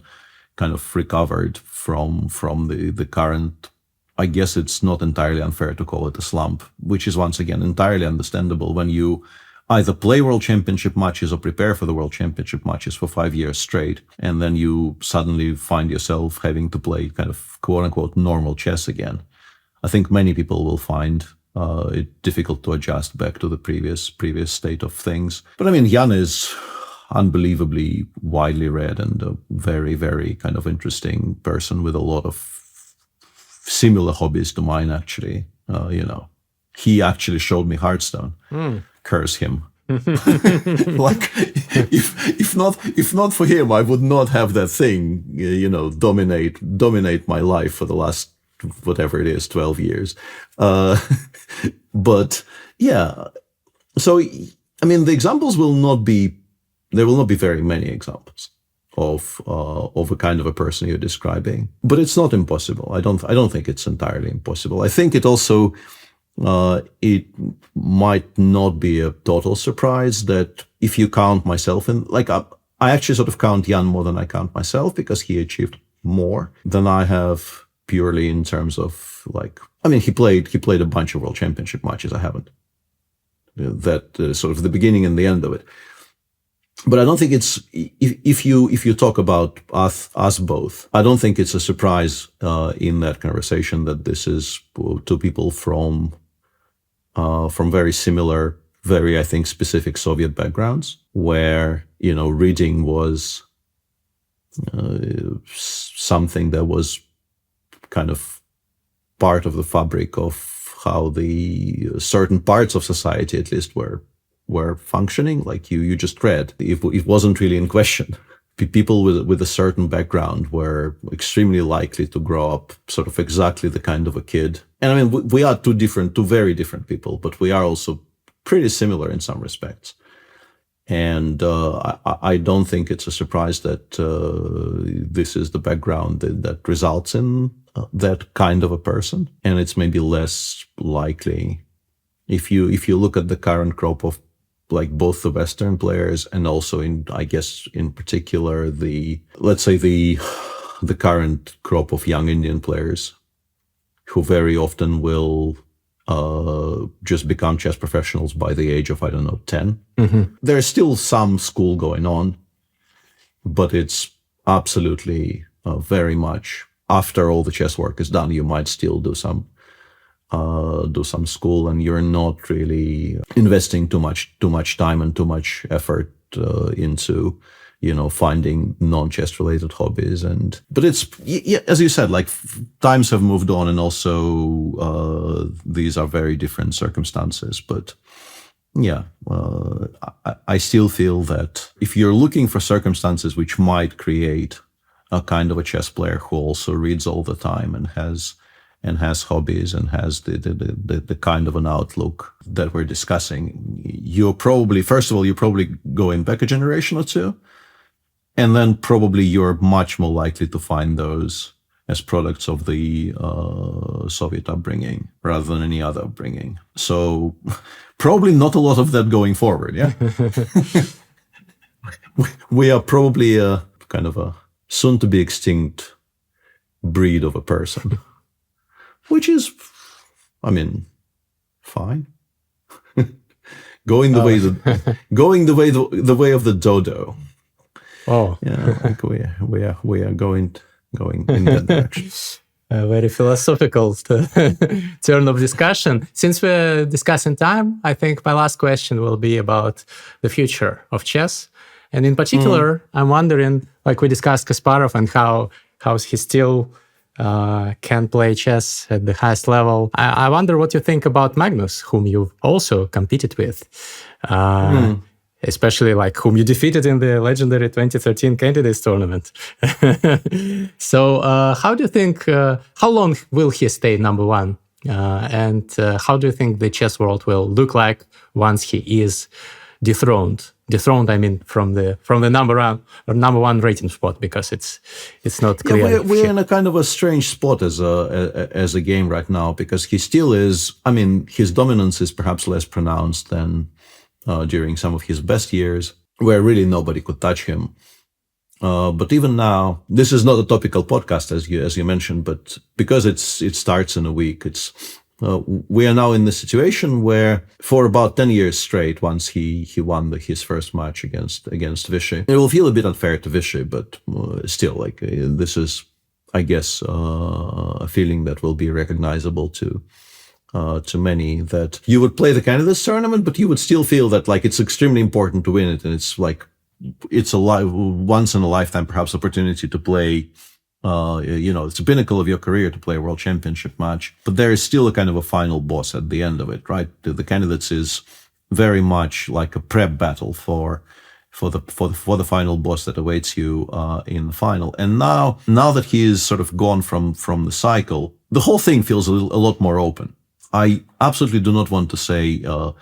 kind of recovered from the current. I guess it's not entirely unfair to call it a slump, which is once again entirely understandable when you either play World Championship matches or prepare for the World Championship matches for 5 years straight, and then you suddenly find yourself having to play kind of quote-unquote normal chess again. I think many people will find it difficult to adjust back to the previous state of things. But I mean, Jan is unbelievably widely read and a very, very kind of interesting person with a lot of similar hobbies to mine, actually. He actually showed me Hearthstone. Curse him. Like, if not for him, I would not have that thing, dominate my life for the last, whatever it is, 12 years. But yeah, so, I mean, the examples there will not be very many examples of a kind of a person you're describing, but it's not impossible. I don't think it's entirely impossible. I think it also, it might not be a total surprise that if you count myself in, like, I actually sort of count Jan more than I count myself, because he achieved more than I have, purely in terms of, like, I mean, he played a bunch of World Championship matches. I haven't. That sort of the beginning and the end of it. But I don't think it's, if you talk about us both, I don't think it's a surprise in that conversation that this is two people from very similar, very, I think, specific Soviet backgrounds, where, reading was something that was kind of part of the fabric of how the certain parts of society, at least, were functioning. Like you just read. It wasn't really in question. People with a certain background were extremely likely to grow up sort of exactly the kind of a kid. And I mean, we are two very different people, but we are also pretty similar in some respects. And I don't think it's a surprise that this is the background that results in that kind of a person. And it's maybe less likely if you look at the current crop of, like, both the Western players and also in particular the current crop of young Indian players, who very often will just become chess professionals by the age of, 10. Mm-hmm. There's still some school going on, but it's absolutely very much after all the chess work is done, you might still do some school, and you're not really investing too much time and too much effort into finding non-chess related hobbies. But it's, as you said, like, times have moved on, and also these are very different circumstances. But I still feel that if you're looking for circumstances which might create a kind of a chess player who also reads all the time and has hobbies and has the kind of an outlook that we're discussing, you're probably going back a generation or two, and then probably you're much more likely to find those as products of the Soviet upbringing rather than any other upbringing. So probably not a lot of that going forward, yeah? We are probably a kind of a soon-to-be extinct breed of a person. Which is, I mean, fine. Going the way of the dodo. Oh, yeah, like we are going in that direction. A very philosophical turn of discussion. Since we're discussing time, I think my last question will be about the future of chess, and in particular, I'm wondering, like, we discussed Kasparov and how he still can play chess at the highest level. I wonder what you think about Magnus, whom you also competed with. especially like whom you defeated in the legendary 2013 candidates tournament. So how do you think, how long will he stay number one? And how do you think the chess world will look like once he is dethroned? Dethroned, I mean, from the number one rating spot, because it's not clear. Yeah, we're in a kind of a strange spot as a game right now, because he still is. I mean, his dominance is perhaps less pronounced than during some of his best years, where really nobody could touch him. But even now, this is not a topical podcast, as you mentioned, but because it starts in a week, we are now in the situation where for about 10 years straight, once he won his first match against Vishy, it will feel a bit unfair to Vishy, but still, like this is, I guess, a feeling that will be recognizable to many, that you would play the candidates tournament, but you would still feel that like it's extremely important to win it, and it's like it's a once in a lifetime perhaps opportunity to play. It's a pinnacle of your career to play a world championship match, but there is still a kind of a final boss at the end of it, right? The candidates is very much like a prep battle for the final boss that awaits you in the final. And now that he is sort of gone from the cycle, the whole thing feels a lot more open. I absolutely do not want to say. I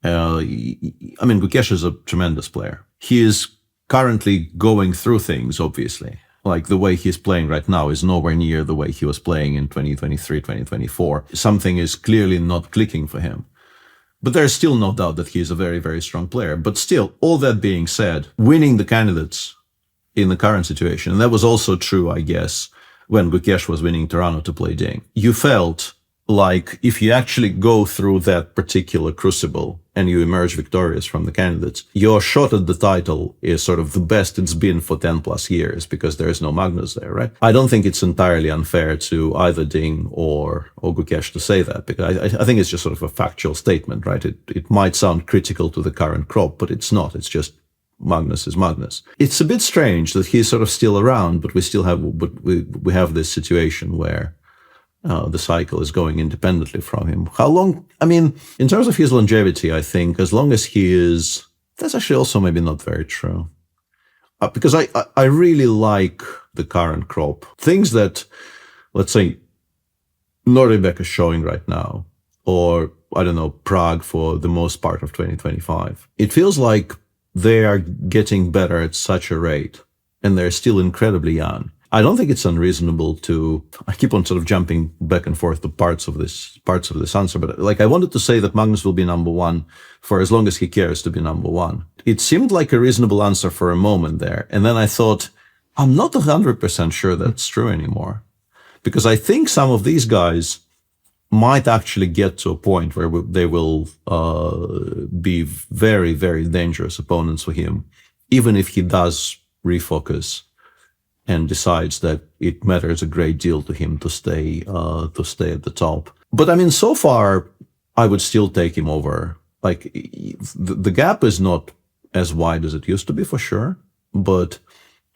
mean, Gukesh is a tremendous player. He is currently going through things, obviously. Like the way he's playing right now is nowhere near the way he was playing in 2023, 2024. Something is clearly not clicking for him. But there's still no doubt that he's a very, very strong player. But still, all that being said, winning the candidates in the current situation, and that was also true, I guess, when Gukesh was winning Toronto to play Ding, you felt like if you actually go through that particular crucible and you emerge victorious from the candidates, your shot at the title is sort of the best it's been for 10 plus years, because there is no Magnus there, right? I don't think it's entirely unfair to either Ding or Gukesh to say that, because I think it's just sort of a factual statement, right? It might sound critical to the current crop, but it's not. It's just Magnus is Magnus. It's a bit strange that he's sort of still around, but we have this situation where the cycle is going independently from him. How long? I mean, in terms of his longevity, I think as long as he is, that's actually also maybe not very true. Because I really like the current crop. Things that, let's say, Noribek is showing right now, or I don't know, Prague for the most part of 2025. It feels like they are getting better at such a rate, and they're still incredibly young. I don't think it's unreasonable to, I keep on sort of jumping back and forth to parts of this answer, but like I wanted to say that Magnus will be number one for as long as he cares to be number one. It seemed like a reasonable answer for a moment there. And then I thought, I'm not 100% sure that's true anymore, because I think some of these guys might actually get to a point where they will be very, very dangerous opponents for him, even if he does refocus and decides that it matters a great deal to him to stay at the top. But I mean, so far, I would still take him over. Like the gap is not as wide as it used to be, for sure, but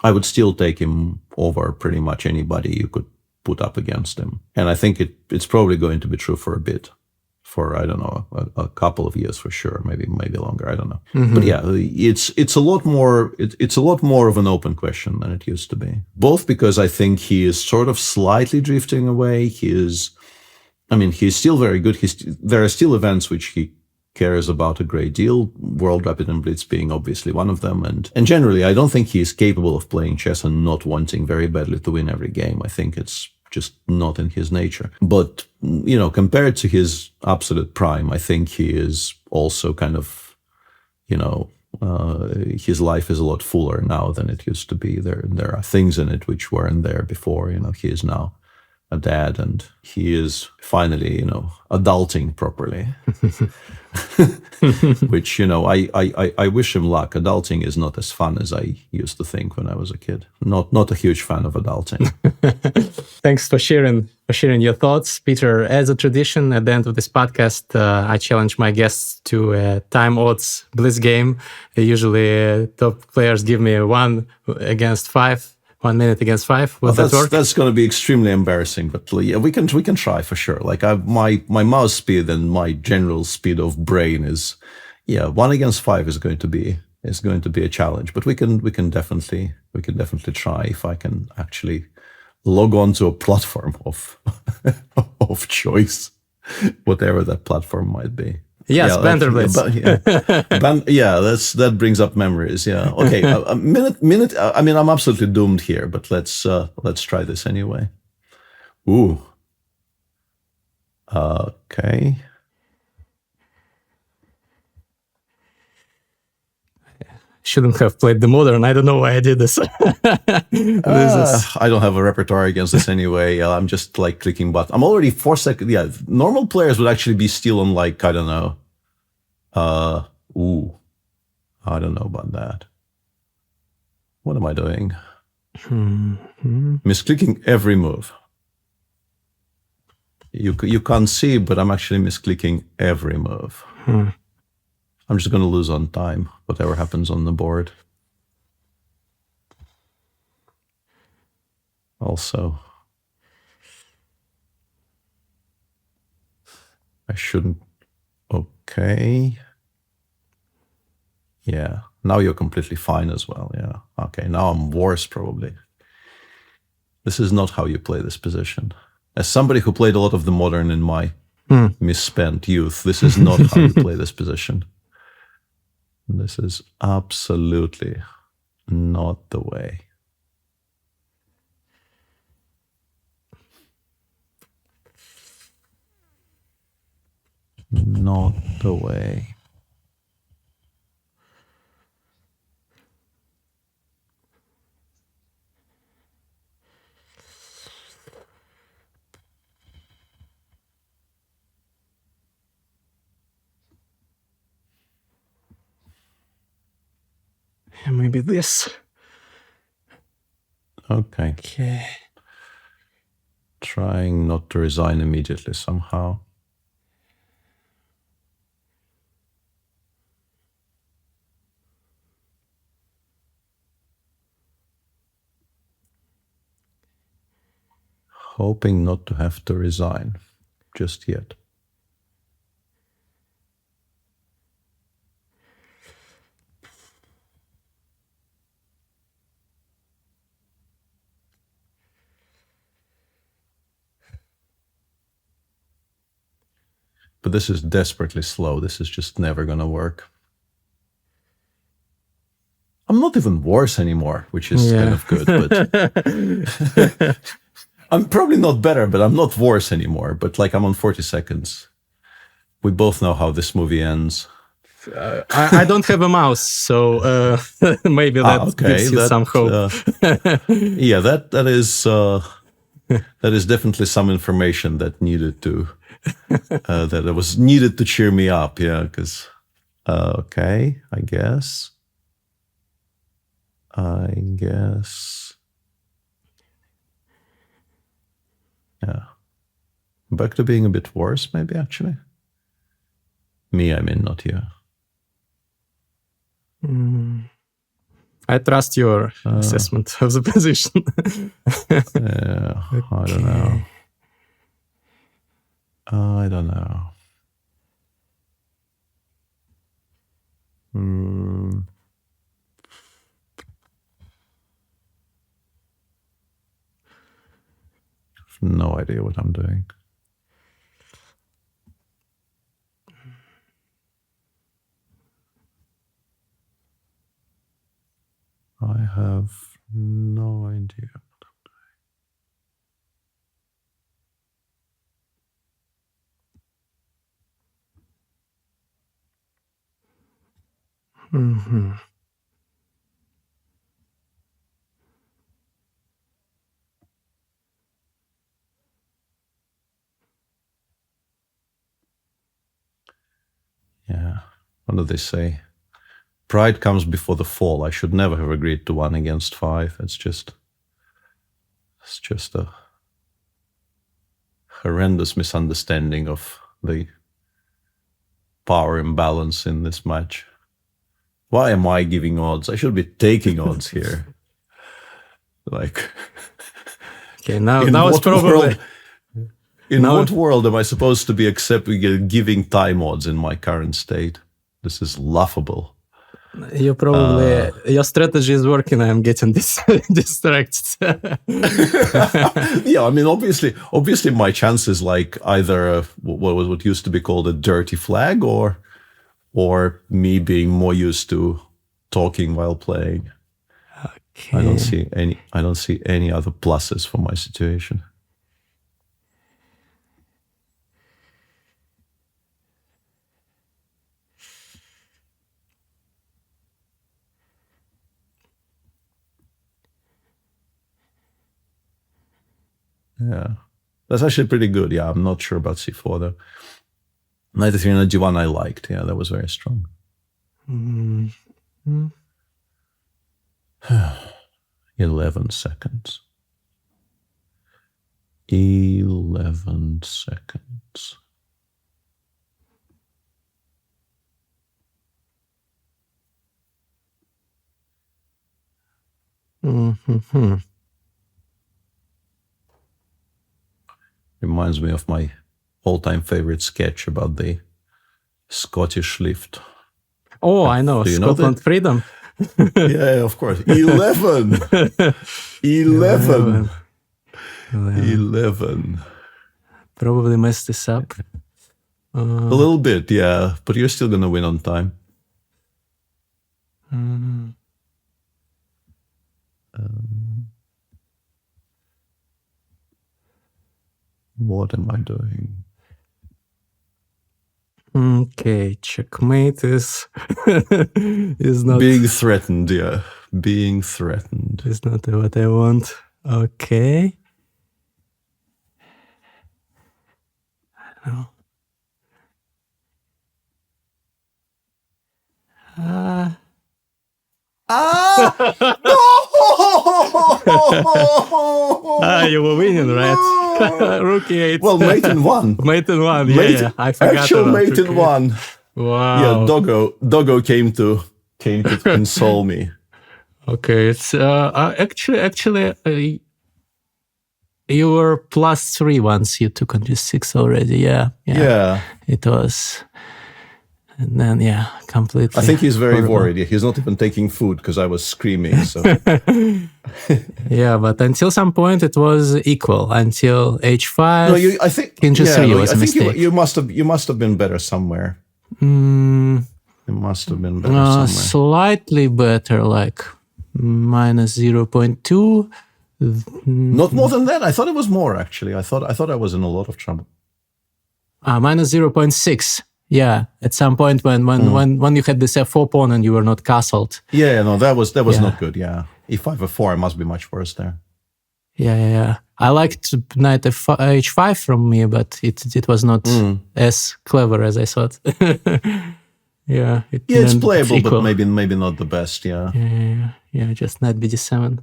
I would still take him over pretty much anybody you could put up against him. And I think it's probably going to be true for a bit. For, I don't know, a couple of years for sure, maybe longer, I don't know. Mm-hmm. But yeah, it's a lot more of an open question than it used to be. Both because I think he is sort of slightly drifting away. He's still very good. There are still events which he cares about a great deal, World Rapid and Blitz being obviously one of them. And generally, I don't think he is capable of playing chess and not wanting very badly to win every game. I think it's just not in his nature. But, compared to his absolute prime, I think he is also kind of, his life is a lot fuller now than it used to be. There are things in it which weren't there before. He is now a dad, and he is finally, adulting properly. Which, I wish him luck. Adulting is not as fun as I used to think when I was a kid. Not a huge fan of adulting. Thanks for sharing your thoughts, Peter. As a tradition, at the end of this podcast, I challenge my guests to a time odds Blitz game. Usually, top players give me 1 against 5. 1 minute against 5. Would that work? That's going to be extremely embarrassing, but yeah, we can try for sure. Like my mouse speed and my general speed of brain is Yeah, 1 against 5 is going to be a challenge, but we can definitely try if I can actually log on to a platform of of choice, whatever that platform might be. Yes, Banter Blitz. That brings up memories. Yeah. Okay. A minute. I mean, I'm absolutely doomed here, but let's try this anyway. Ooh. Okay. Shouldn't have played the modern. I don't know why I did this. I don't have a repertoire against this anyway. I'm just like clicking buttons. I'm already 4 seconds. Yeah, normal players would actually be still on like, I don't know. I don't know about that. What am I doing? Misclicking every move. You can't see, but I'm actually misclicking every move. I'm just going to lose on time, whatever happens on the board. Also, I shouldn't. Okay. Yeah. Now you're completely fine as well. Yeah. Okay. Now I'm worse, probably. This is not how you play this position. As somebody who played a lot of the modern in my misspent youth, this is not how you play this position. This is absolutely not the way. Not the way. Maybe this. Okay. Trying not to resign immediately somehow. Hoping not to have to resign just yet. But this is desperately slow. This is just never going to work. I'm not even worse anymore, which is kind of good. But I'm probably not better, but I'm not worse anymore. But like I'm on 40 seconds. We both know how this movie ends. I don't have a mouse, so maybe that gives you some hope. Yeah, that is definitely some information that needed to that was needed to cheer me up. Yeah, because okay, I guess. Yeah. Back to being a bit worse, maybe, actually. Me, I mean, not you. I trust your assessment of the position. Yeah, okay. I don't know. No idea what I'm doing. I have no idea what I'm doing. Yeah. What do they say? Pride comes before the fall. I should never have agreed to 1 against 5. It's just a horrendous misunderstanding of the power imbalance in this match. Why am I giving odds? I should be taking odds here. Like, okay, now it's probably. What world am I supposed to be giving time odds in my current state? This is laughable. You probably your strategy is working. I'm getting distracted. Yeah, I mean, obviously, my chances like either what used to be called a dirty flag, or me being more used to talking while playing. Okay. I don't see any other pluses for my situation. Yeah, that's actually pretty good. Yeah, I'm not sure about c4 though. Knight e3 and g1 I liked. Yeah, that was very strong. 11 seconds. 11 seconds. Reminds me of my all-time favorite sketch about the Scottish lift. Oh, I know. Do you know Scotland that? Freedom. Yeah, of course. 11. 11. 11. Probably messed this up. A little bit, yeah. But you're still going to win on time. What am I doing? Okay, checkmate is not Being threatened, yeah. Being threatened. is not what I want. Okay. I don't know. You were winning, right? Rookie 8. Well, mate in 1. Mate in 1, yeah. I forgot. Actual about mate in rookie. 1. Wow. Yeah, Doggo came to console me. Okay, it's actually you were +3 once you took on G6 already. Yeah. It was. And then, completely. I think he's very horrible. worried. He's not even taking food because I was screaming. So Yeah, but until some point it was equal. Until H5. no, I think King G3 was a I think mistake. you must have been better somewhere. Mm, You must have been better somewhere. slightly better, like -0.2. Not more than that. I thought it was more actually. I thought I was in a lot of trouble. -0.6. Yeah, at some point when you had this F4 pawn and you were not castled. Yeah, no, that was Yeah. not good. Yeah, E5 F4, I must be much worse there. Yeah. I liked knight H5 from me, but it was not as clever as I thought. Yeah, It's playable, equal. but maybe not the best. Yeah. Yeah, just knight BD7.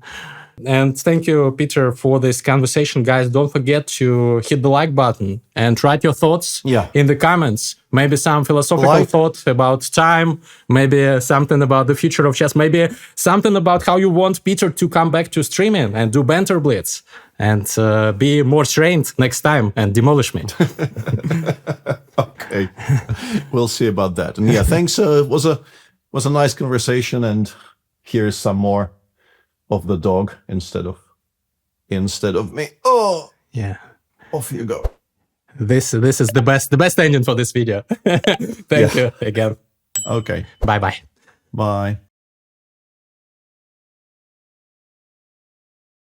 And thank you, Peter, for this conversation. Guys, don't forget to hit the like button and write your thoughts in the comments. Maybe some philosophical thought about time, maybe something about the future of chess, maybe something about how you want Peter to come back to streaming and do banter blitz and be more trained next time and demolish me. Okay, we'll see about that. And yeah, thanks. It was a nice conversation, and here's some more of the dog instead of me. Oh, Yeah. Off you go. This is the best ending for this video. Thank you again. Okay. Bye. Bye.